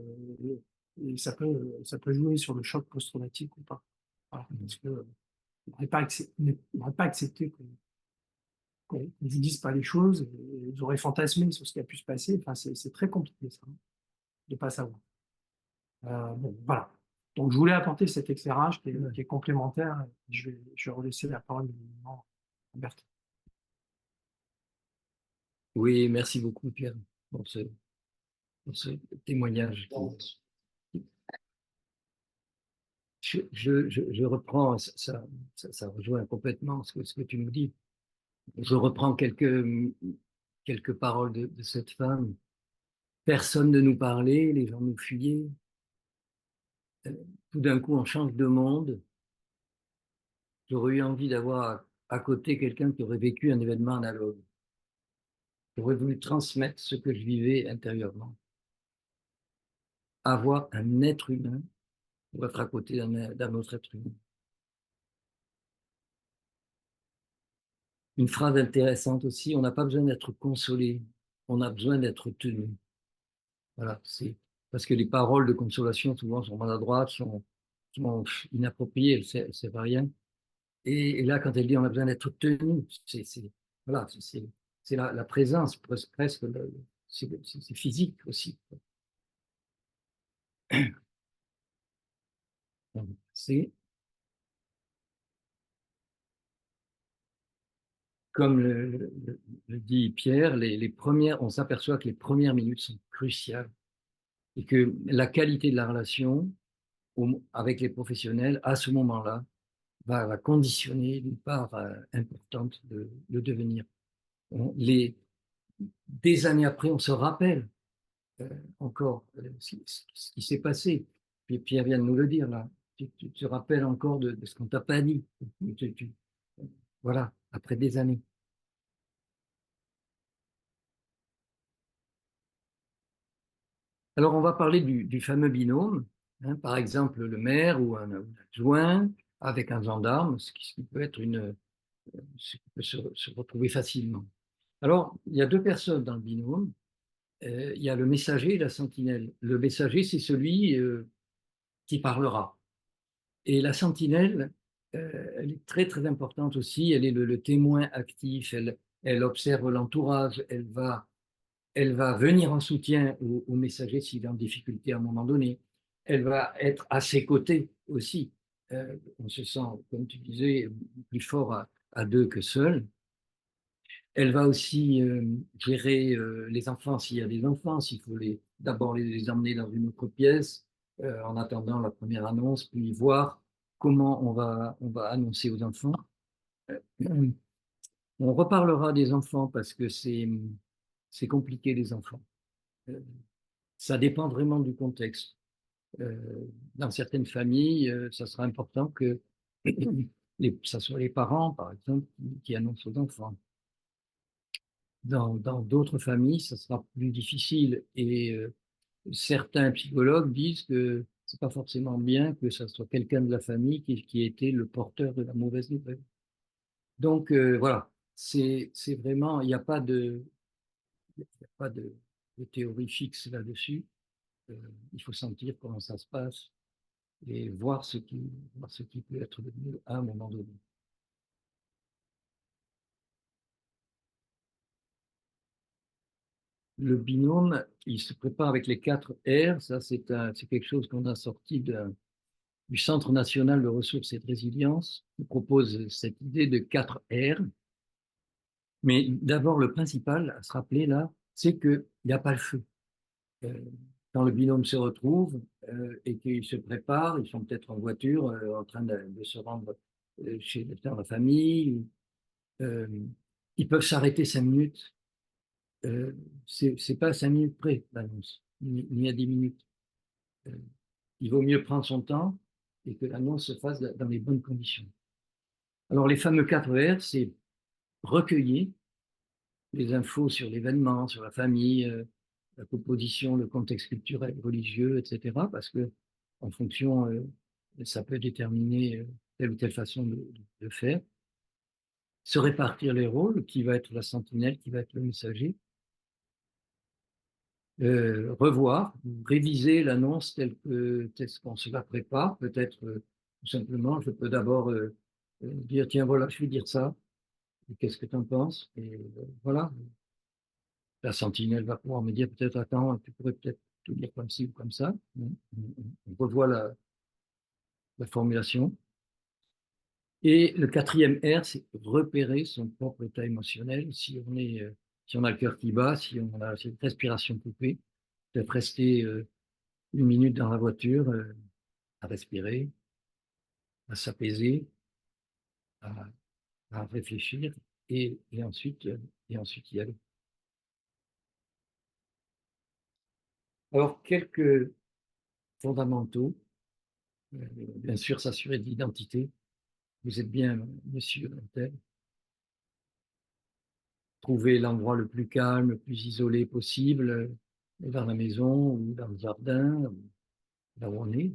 et ça peut jouer sur le choc post-traumatique ou pas. Voilà. Parce que on n'aurait pas accepté qu'on ne vous dise pas les choses, et vous aurez fantasmé sur ce qui a pu se passer. Enfin, c'est très compliqué, ça, hein, de ne pas savoir. Bon, voilà. Donc, je voulais apporter cet éclairage qui est complémentaire. Je vais relaisser la parole à Bertrand. Oui, merci beaucoup, Pierre, pour ce témoignage. Je reprends, ça rejoint complètement ce que tu nous dis. Je reprends quelques paroles de cette femme. Personne ne nous parlait, les gens nous fuyaient. Tout d'un coup, on change de monde. J'aurais eu envie d'avoir à côté quelqu'un qui aurait vécu un événement analogue. J'aurais voulu transmettre ce que je vivais intérieurement. Avoir un être humain pour être à côté d'un autre être humain. Une phrase intéressante aussi, on n'a pas besoin d'être consolé, on a besoin d'être tenu. Voilà, c'est parce que les paroles de consolation souvent sont maladroites, sont inappropriées, elles servent à rien. Et là, quand elle dit on a besoin d'être tenu, voilà, c'est la présence, presque, c'est physique aussi. C'est comme le dit Pierre, les premières, on s'aperçoit que les premières minutes sont cruciales et que la qualité de la relation avec les professionnels à ce moment-là va conditionner une part importante de devenir. Des années après, on se rappelle encore ce qui s'est passé. Puis Pierre vient de nous le dire là. Tu te rappelles encore de ce qu'on t'a pas dit. Voilà, après des années. Alors, on va parler du fameux binôme, hein, par exemple le maire ou un adjoint avec un gendarme, ce qui peut être ce qui peut se retrouver facilement. Alors, il y a deux personnes dans le binôme. Il y a le messager et la sentinelle. Le messager, c'est celui qui parlera. Et la sentinelle, elle est très, très importante aussi. Elle est le témoin actif. Elle observe l'entourage. Elle va venir en soutien au messager s'il est en difficulté à un moment donné. Elle va être à ses côtés aussi. On se sent, comme tu disais, plus fort à deux que seul. Elle va aussi gérer les enfants s'il y a des enfants, s'il faut d'abord les emmener dans une autre pièce en attendant la première annonce, puis voir comment on va annoncer aux enfants. On reparlera des enfants parce que c'est compliqué les enfants. Ça dépend vraiment du contexte. Dans certaines familles, ça sera important que ça soit les parents, par exemple, qui annoncent aux enfants. Dans d'autres familles, ça sera plus difficile. Et certains psychologues disent que c'est pas forcément bien que ça soit quelqu'un de la famille qui ait été le porteur de la mauvaise nouvelle. Donc voilà, c'est vraiment, il n'y a pas de théorie fixe là-dessus. Il faut sentir comment ça se passe et voir ce qui peut être le mieux à un moment donné. Le binôme, il se prépare avec les 4 R. Ça, c'est quelque chose qu'on a sorti du Centre national de ressources et de résilience, qui propose cette idée de 4 R. Mais d'abord, le principal à se rappeler là, c'est qu'il n'y a pas le feu. Quand le binôme se retrouve et qu'ils se préparent, ils sont peut-être en voiture en train de se rendre dans la famille. Ils peuvent s'arrêter 5 minutes. C'est pas 5 minutes près, l'annonce, ni à 10 minutes. Il vaut mieux prendre son temps et que l'annonce se fasse dans les bonnes conditions. Alors, les fameux 4 R, c'est recueillir les infos sur l'événement, sur la famille, la composition, le contexte culturel, religieux, etc. Parce que, en fonction, ça peut déterminer telle ou telle façon de faire. Se répartir les rôles, qui va être la sentinelle, qui va être le messager. Revoir, réviser l'annonce telle qu'on se la prépare. Peut-être tout simplement, je peux d'abord dire tiens, voilà, je vais dire ça. Qu'est-ce que tu en penses? Et voilà. La sentinelle va pouvoir me dire peut-être attends, tu pourrais peut-être tout dire comme ci ou comme ça. On revoit la formulation. Et le 4e R, c'est repérer son propre état émotionnel. Si on a le cœur qui bat, si on a cette respiration coupée, peut-être rester 1 minute dans la voiture à respirer, à s'apaiser, à réfléchir et ensuite y aller. Alors, quelques fondamentaux. Bien sûr, s'assurer de l'identité. Vous êtes bien monsieur tel. Trouver l'endroit le plus calme, le plus isolé possible, dans la maison ou dans le jardin, là où on est.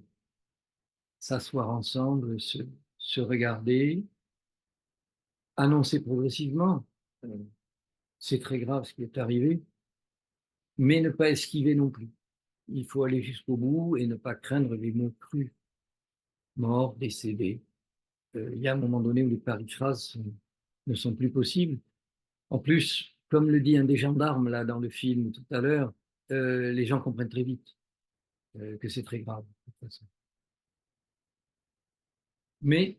S'asseoir ensemble, se regarder, annoncer progressivement, c'est très grave ce qui est arrivé, mais ne pas esquiver non plus. Il faut aller jusqu'au bout et ne pas craindre les mots crus, morts, décédés. Il y a un moment donné où les périphrases ne sont plus possibles. En plus, comme le dit un des gendarmes là dans le film tout à l'heure, les gens comprennent très vite que c'est très grave. De toute façon. Mais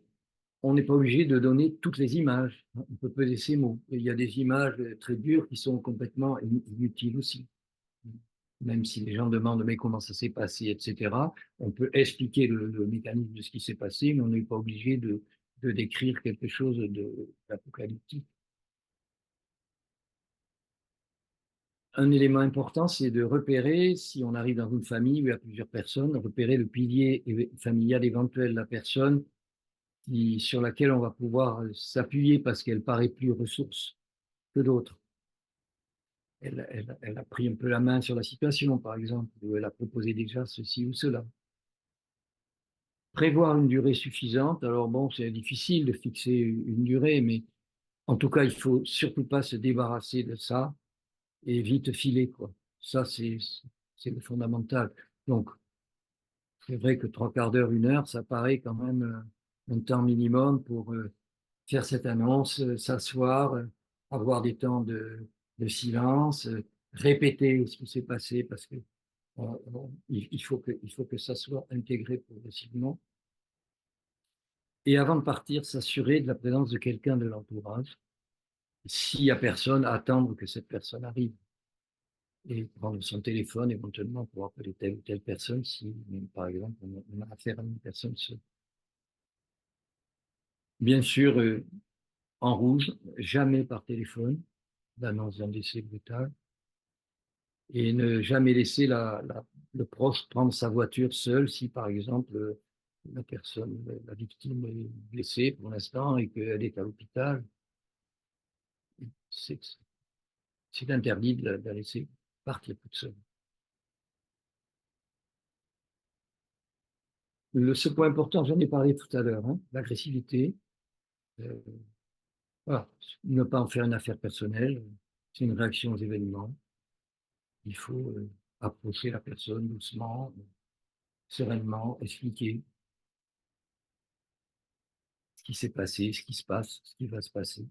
on n'est pas obligé de donner toutes les images. On peut peser ces mots. Et il y a des images très dures qui sont complètement inutiles aussi. Même si les gens demandent mais comment ça s'est passé, etc. On peut expliquer le mécanisme de ce qui s'est passé, mais on n'est pas obligé de décrire quelque chose d'apocalyptique. Un élément important, c'est de repérer, si on arrive dans une famille où il y a plusieurs personnes, repérer le pilier familial éventuel de la personne sur laquelle on va pouvoir s'appuyer parce qu'elle paraît plus ressource que d'autres. Elle a pris un peu la main sur la situation, par exemple, ou elle a proposé déjà ceci ou cela. Prévoir une durée suffisante, alors bon, c'est difficile de fixer une durée, mais en tout cas, il ne faut surtout pas se débarrasser de ça et vite filer, quoi. Ça, c'est le fondamental. Donc, c'est vrai que 3/4 d'heure, 1 heure, ça paraît quand même un temps minimum pour faire cette annonce, s'asseoir, avoir des temps de silence, répéter ce qui s'est passé parce que il faut que ça soit intégré progressivement. Et avant de partir, s'assurer de la présence de quelqu'un de l'entourage. S'il n'y a personne, attendre que cette personne arrive. Et prendre son téléphone éventuellement pour appeler telle ou telle personne si, par exemple, on a affaire à une personne seule. Bien sûr, en rouge, jamais par téléphone, l'annonce d'un décès brutal, et ne jamais laisser le proche prendre sa voiture seul si, par exemple, la victime est blessée pour l'instant et qu'elle est à l'hôpital. C'est interdit de la laisser partir toute seule. Ce point important, j'en ai parlé tout à l'heure, hein, l'agressivité. Voilà. Ne pas en faire une affaire personnelle, c'est une réaction aux événements. Il faut approcher la personne doucement, sereinement, expliquer ce qui s'est passé, ce qui se passe, ce qui va se passer.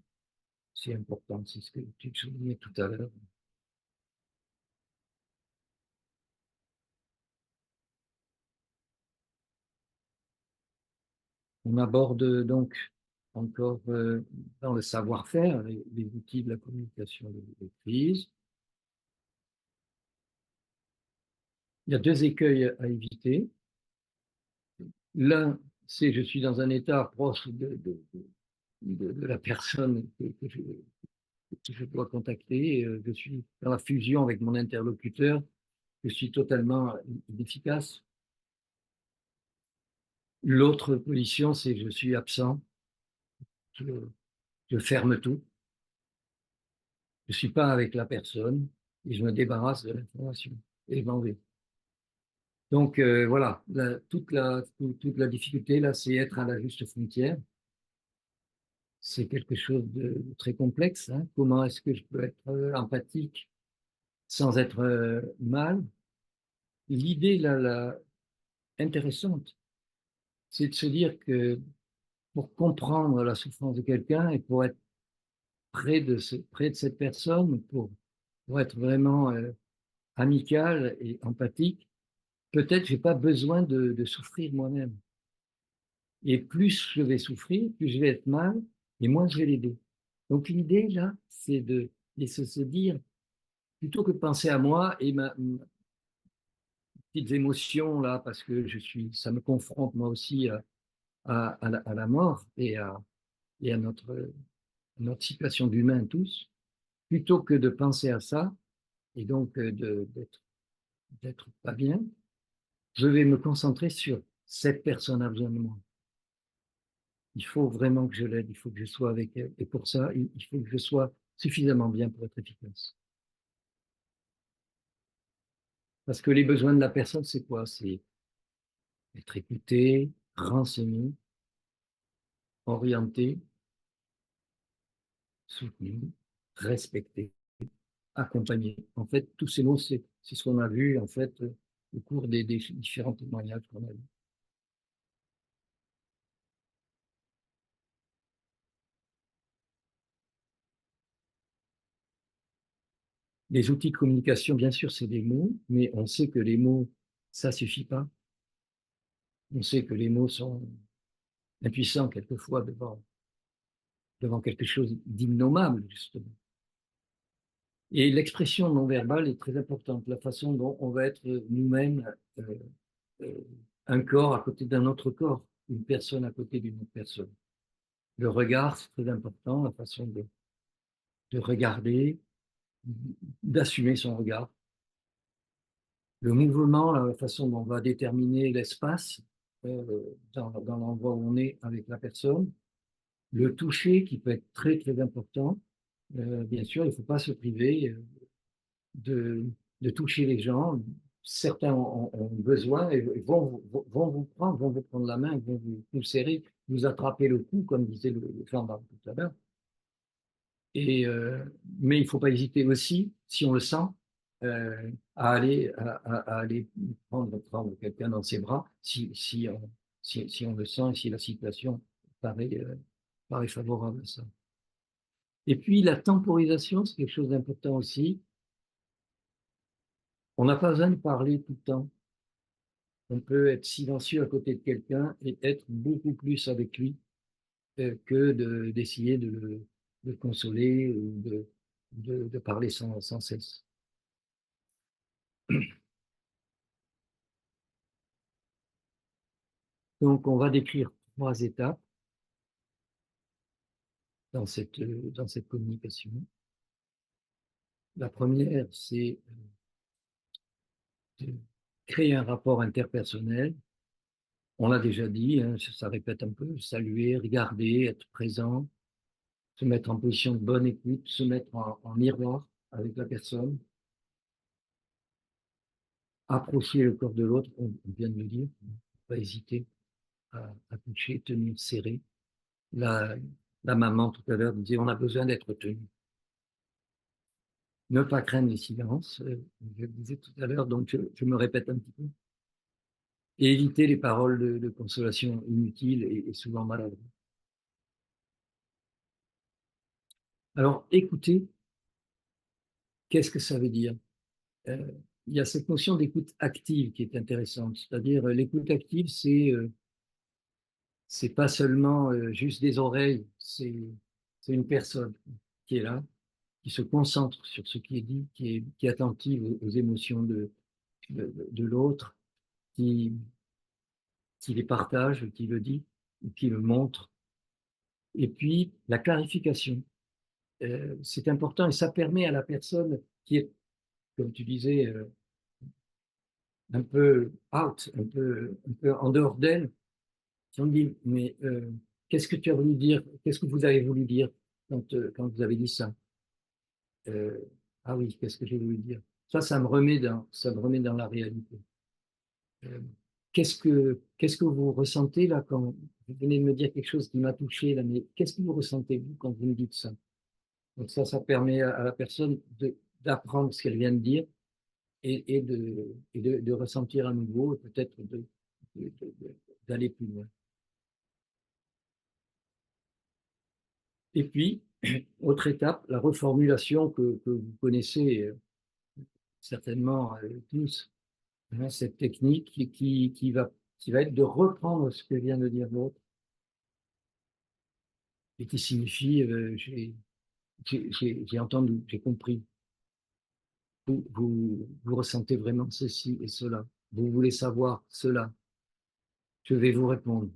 C'est important, c'est ce que tu soulignais tout à l'heure. On aborde donc encore dans le savoir-faire les outils de la communication de crise. Il y a 2 écueils à éviter. L'un, c'est je suis dans un état proche de la personne que je dois contacter. Je suis dans la fusion avec mon interlocuteur. Je suis totalement inefficace. L'autre position, c'est je suis absent. Je ferme tout. Je ne suis pas avec la personne et je me débarrasse de l'information et je m'en vais. Donc voilà, toute la difficulté là, c'est être à la juste frontière. C'est quelque chose de très complexe. Hein. Comment est-ce que je peux être empathique sans être mal? L'idée là, intéressante, c'est de se dire que pour comprendre la souffrance de quelqu'un et pour être près de cette personne, pour être vraiment amical et empathique, peut-être je n'ai pas besoin de souffrir moi-même. Et plus je vais souffrir, plus je vais être mal, et moins je vais l'aider. Donc l'idée, là, c'est de se dire, plutôt que de penser à moi et mes petites émotions, là, parce que ça me confronte moi aussi à la mort et à notre situation d'humain tous, plutôt que de penser à ça, et donc d'être pas bien, je vais me concentrer sur cette personne a besoin de moi. Il faut vraiment que je l'aide, il faut que je sois avec elle. Et pour ça, il faut que je sois suffisamment bien pour être efficace. Parce que les besoins de la personne, c'est quoi? C'est être écouté, renseigné, orienté, soutenu, respecté, accompagné. En fait, tous ces mots, c'est ce qu'on a vu en fait au cours des différents témoignages qu'on a vus. Les outils de communication, bien sûr, c'est des mots, mais on sait que les mots, ça suffit pas. On sait que les mots sont impuissants quelquefois devant quelque chose d'innommable, justement. Et l'expression non verbale est très importante, la façon dont on va être nous-mêmes euh, euh, un corps à côté d'un autre corps, une personne à côté d'une autre personne. Le regard, c'est très important, la façon de regarder, d'assumer son regard. Le mouvement, la façon dont on va déterminer l'espace dans l'endroit où on est avec la personne. Le toucher qui peut être très très important. Bien sûr, il ne faut pas se priver de toucher les gens. Certains ont besoin et vont vous prendre la main, vont vous serrer, vous attraper le cou, comme disait le gendarme tout à l'heure. Mais il ne faut pas hésiter aussi, si on le sent, à aller prendre quelqu'un dans ses bras, si on le sent et si la situation paraît favorable à ça. Et puis la temporisation, c'est quelque chose d'important aussi. On n'a pas besoin de parler tout le temps. On peut être silencieux à côté de quelqu'un et être beaucoup plus avec lui que d'essayer de le consoler ou de parler sans cesse. Donc, on va décrire 3 étapes dans cette communication. La première, c'est de créer un rapport interpersonnel. On l'a déjà dit, hein, ça répète un peu, saluer, regarder, être présent, se mettre en position de bonne écoute, se mettre en miroir avec la personne, approcher le corps de l'autre, on vient de le dire, pas hésiter à toucher, tenir, serrer. La maman tout à l'heure disait on a besoin d'être tenu. Ne pas craindre les silences, je le disais tout à l'heure, donc je me répète un petit peu. Et éviter les paroles de consolation inutiles et souvent maladroites. Alors, écouter, qu'est-ce que ça veut dire? Il y a cette notion d'écoute active qui est intéressante, c'est-à-dire l'écoute active, c'est pas seulement juste des oreilles, c'est une personne qui est là, qui se concentre sur ce qui est dit, qui est attentive aux émotions de l'autre, qui les partage, qui le dit, ou qui le montre. Et puis, la clarification. C'est important et ça permet à la personne qui est, comme tu disais, un peu out, un peu en dehors d'elle, qui on dit, mais qu'est-ce que tu as voulu dire? Qu'est-ce que vous avez voulu dire quand vous avez dit ça? Ah oui, qu'est-ce que j'ai voulu dire? Ça me remet dans la réalité. Qu'est-ce que vous ressentez là quand vous venez de me dire quelque chose qui m'a touché là, mais qu'est-ce que vous ressentez vous quand vous me dites ça? Donc ça permet à la personne d'apprendre ce qu'elle vient de dire et de ressentir à nouveau, peut-être d'aller plus loin. Et puis, autre étape, la reformulation que vous connaissez certainement tous, hein, cette technique qui va être de reprendre ce que vient de dire l'autre et qui signifie j'ai entendu, j'ai compris. Vous ressentez vraiment ceci et cela. Vous voulez savoir cela. Je vais vous répondre.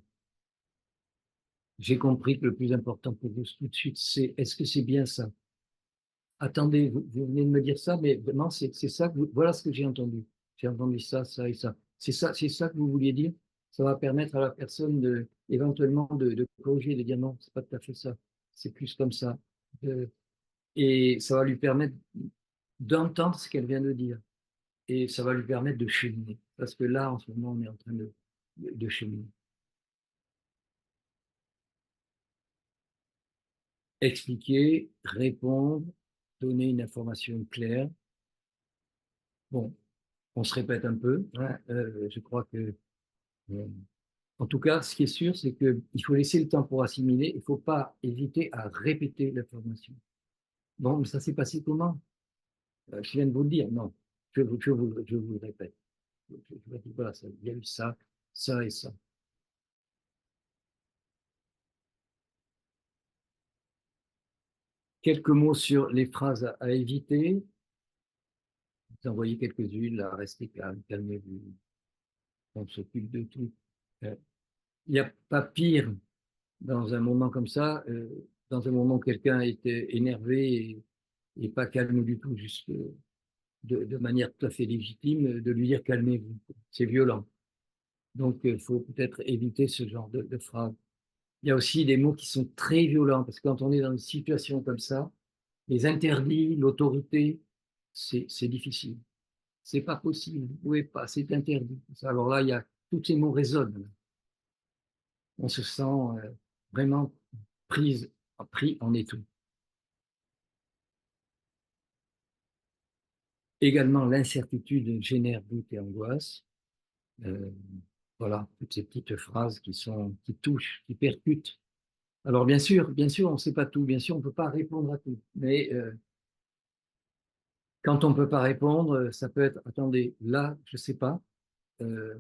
J'ai compris que le plus important pour vous tout de suite, c'est est-ce que c'est bien ça? Attendez, vous venez de me dire ça, mais vraiment, c'est ça que voilà ce que j'ai entendu. J'ai entendu ça, ça et ça. C'est ça que vous vouliez dire? Ça va permettre à la personne éventuellement de corriger, de dire non, c'est pas tout à fait ça. C'est plus comme ça. Et ça va lui permettre d'entendre ce qu'elle vient de dire. Et ça va lui permettre de cheminer. Parce que là, en ce moment, on est en train de cheminer. expliquer, répondre, donner une information claire. Bon, on se répète un peu, hein, je crois que, en tout cas, ce qui est sûr, c'est qu'il faut laisser le temps pour assimiler, il ne faut pas hésiter à répéter l'information. Bon, mais ça s'est passé comment? Je viens de vous le dire, non, je vous le répète. Je vous dis, voilà, il y a eu ça, ça et ça. Quelques mots sur les phrases à éviter. Vous en voyez quelques-unes, là, restez calme, calmez-vous, on s'occupe de tout. Il n'y a pas pire dans un moment comme ça, dans un moment où quelqu'un était énervé et pas calme du tout, juste de manière tout à fait légitime, de lui dire calmez-vous. C'est violent. Donc, il faut peut-être éviter ce genre de phrase. Il y a aussi des mots qui sont très violents, parce que quand on est dans une situation comme ça, les interdits, l'autorité, c'est difficile. C'est pas possible, vous pouvez pas, c'est interdit. Alors là, il y a tous ces mots résonnent. On se sent vraiment pris en étau. Également, l'incertitude génère doute et angoisse. Voilà, toutes ces petites phrases qui touchent, qui percutent. Alors bien sûr, on ne sait pas tout, bien sûr, on ne peut pas répondre à tout. Mais quand on ne peut pas répondre, ça peut être, attendez, là, je ne sais pas, euh,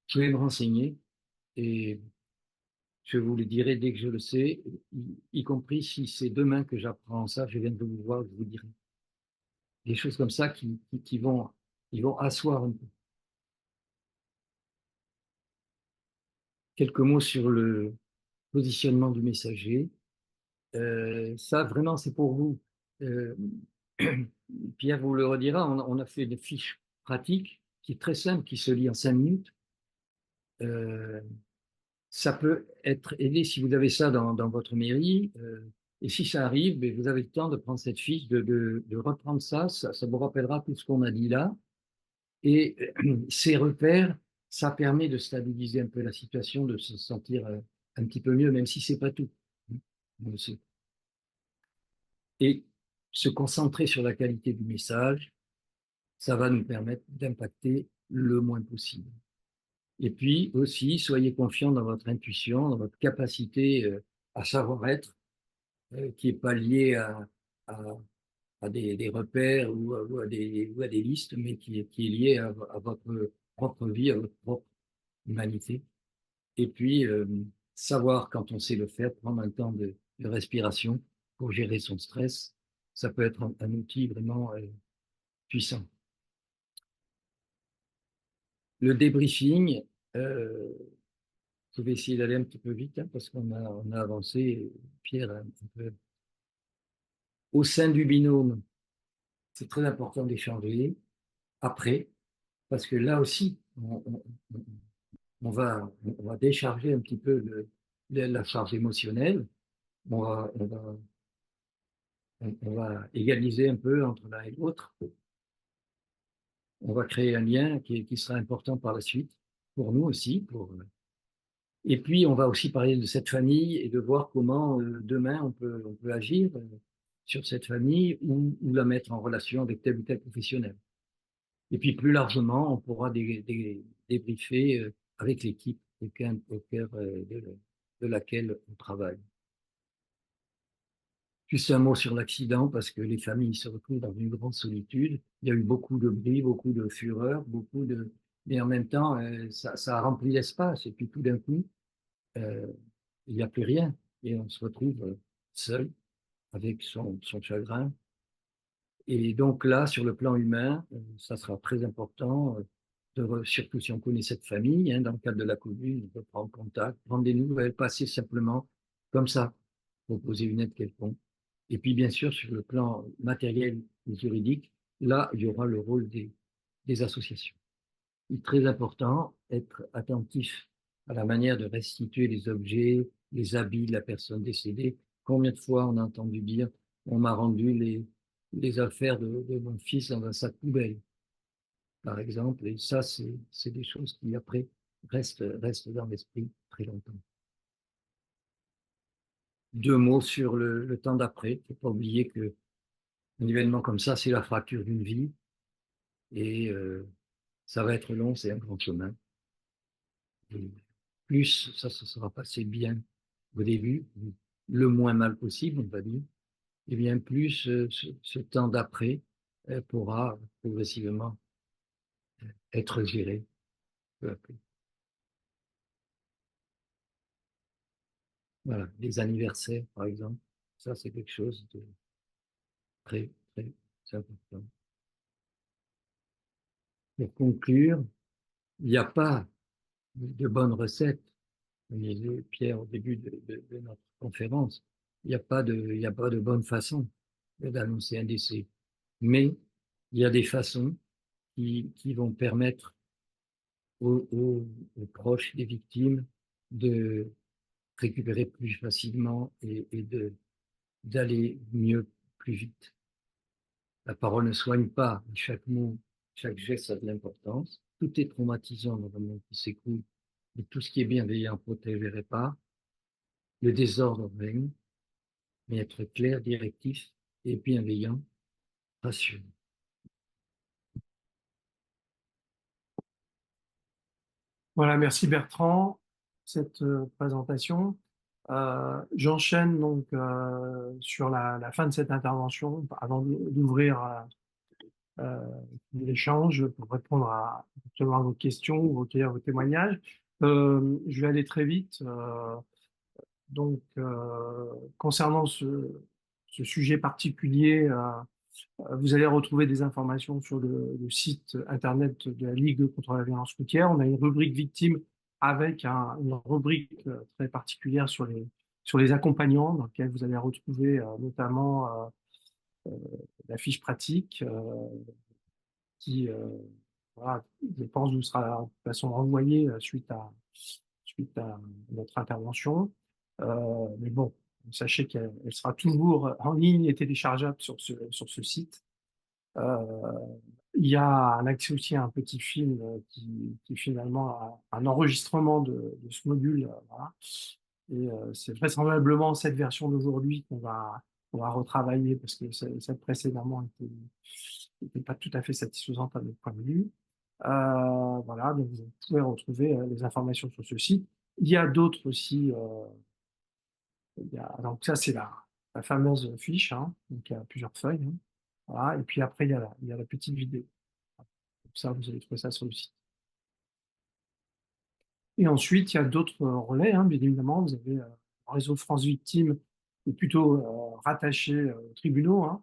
je vais me renseigner et je vous le dirai dès que je le sais, y compris si c'est demain que j'apprends ça, je viens de vous voir, je vous dirai. Des choses comme ça qui vont asseoir un peu. Quelques mots sur le positionnement du messager. Ça, vraiment, c'est pour vous. Euh, Pierre vous le redira, on a fait des fiches pratiques qui est très simple, qui se lit en 5 minutes. Ça peut être aidé si vous avez ça dans votre mairie. Et si ça arrive, ben, vous avez le temps de prendre cette fiche, de reprendre ça vous rappellera tout ce qu'on a dit là. Et ces repères, ça permet de stabiliser un peu la situation, de se sentir un petit peu mieux, même si c'est pas tout. Et se concentrer sur la qualité du message, ça va nous permettre d'impacter le moins possible. Et puis aussi, soyez confiants dans votre intuition, dans votre capacité à savoir-être, qui n'est pas liée à, à des repères ou à des listes, mais qui est liée à votre propre vie, à votre propre humanité. Et puis, savoir quand on sait le faire, prendre un temps de respiration pour gérer son stress, ça peut être un outil vraiment puissant. Le débriefing, je vais essayer d'aller un petit peu vite, hein, parce qu'on a avancé, Pierre, un peu. Au sein du binôme, c'est très important d'échanger après, parce que là aussi, on va décharger un petit peu la charge émotionnelle, on va égaliser un peu entre l'un et l'autre, on va créer un lien qui sera important par la suite, pour nous aussi, et puis, on va aussi parler de cette famille et de voir comment demain on peut agir sur cette famille ou la mettre en relation avec tel ou tel professionnel. Et puis, plus largement, on pourra débriefer avec l'équipe au cœur de laquelle on travaille. Juste un mot sur l'accident, parce que les familles se retrouvent dans une grande solitude. Il y a eu beaucoup de bruit, beaucoup de fureur, mais en même temps, ça a rempli l'espace. Et puis tout d'un coup, il n'y a plus rien et on se retrouve seul avec son chagrin. Et donc là, sur le plan humain, ça sera très important, surtout si on connaît cette famille, hein, dans le cadre de la commune, on peut prendre contact, prendre des nouvelles, passer simplement comme ça, proposer une aide quelconque. Et puis bien sûr, sur le plan matériel et juridique, là, il y aura le rôle des associations. Il est très important d'être attentif à la manière de restituer les objets, les habits de la personne décédée. Combien de fois on a entendu dire on m'a rendu les affaires de mon fils dans un sac poubelle, par exemple. Et ça, c'est des choses qui, après, restent dans l'esprit très longtemps. 2 mots sur le temps d'après. Il ne faut pas oublier qu'un événement comme ça, c'est la fracture d'une vie et ça va être long, c'est un grand chemin. Et plus ça se sera passé bien au début, le moins mal possible, on va dire, et bien plus ce temps d'après pourra progressivement être géré peu à peu. Voilà, les anniversaires, par exemple, ça c'est quelque chose de très, très important. Pour conclure, il n'y a pas de bonne recette, comme disait Pierre au début de notre conférence. Il n'y a pas de bonne façon d'annoncer un décès. Mais il y a des façons qui vont permettre aux proches des victimes de récupérer plus facilement et d'aller mieux plus vite. La parole ne soigne pas, chaque mot, chaque geste a de l'importance. Tout est traumatisant dans le monde qui s'écoule, mais tout ce qui est bienveillant protège et répare. Le désordre règne, mais être clair, directif et bienveillant rassure. Voilà, merci Bertrand pour cette présentation. J'enchaîne donc sur la fin de cette intervention avant d'ouvrir l'échange pour répondre justement à vos questions ou vos témoignages. Je vais aller très vite. Donc, concernant ce sujet particulier, vous allez retrouver des informations sur le site internet de la Ligue contre la violence routière. On a une rubrique victimes avec une rubrique très particulière sur les accompagnants, dans laquelle vous allez retrouver notamment la fiche pratique qui, voilà, je pense, vous sera de toute façon renvoyée suite à notre intervention. Mais bon, sachez qu'elle sera toujours en ligne et téléchargeable sur ce site. Il y a un accès aussi à un petit film qui est finalement un enregistrement de ce module. Voilà. Et c'est vraisemblablement cette version d'aujourd'hui qu'on va retravailler parce que celle précédemment n'était pas tout à fait satisfaisante à notre point de vue. Voilà, donc vous pouvez retrouver les informations sur ce site. Il y a d'autres aussi. Donc ça, c'est la fameuse fiche. Hein, donc il y a plusieurs feuilles. Hein. Voilà, et puis après, il y a la petite vidéo. Donc ça, vous allez trouver ça sur le site. Et ensuite, il y a d'autres relais, hein, bien évidemment. Vous avez le réseau France Victimes, qui est plutôt rattaché aux tribunaux. Hein.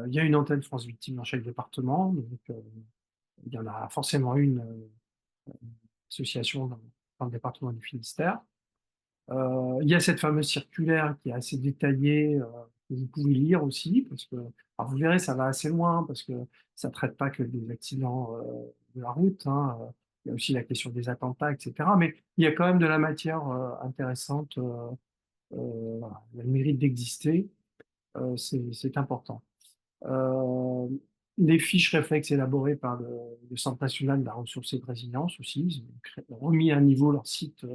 Il y a une antenne France Victimes dans chaque département. Donc, il y en a forcément une association dans le département du Finistère. Il y a cette fameuse circulaire qui est assez détaillée, que vous pouvez lire aussi, parce que alors vous verrez, ça va assez loin, parce que ça ne traite pas que des accidents de la route, hein, il y a aussi la question des attentats, etc. Mais il y a quand même de la matière intéressante, voilà, elle a le mérite d'exister, c'est important. Les fiches réflexes élaborées par le Centre national de la ressource et de résilience aussi, ils ont remis à niveau leur site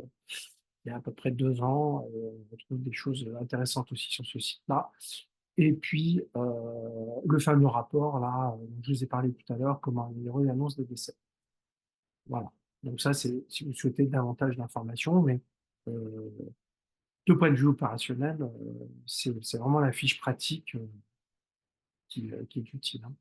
il y a à peu près 2 ans. On retrouve des choses intéressantes aussi sur ce site-là. Et puis, le fameux rapport, là, dont je vous ai parlé tout à l'heure, comment améliorer l'annonce des décès. Voilà. Donc ça, c'est si vous souhaitez davantage d'informations, mais de point de vue opérationnel, c'est vraiment la fiche pratique qui est utile. Hein.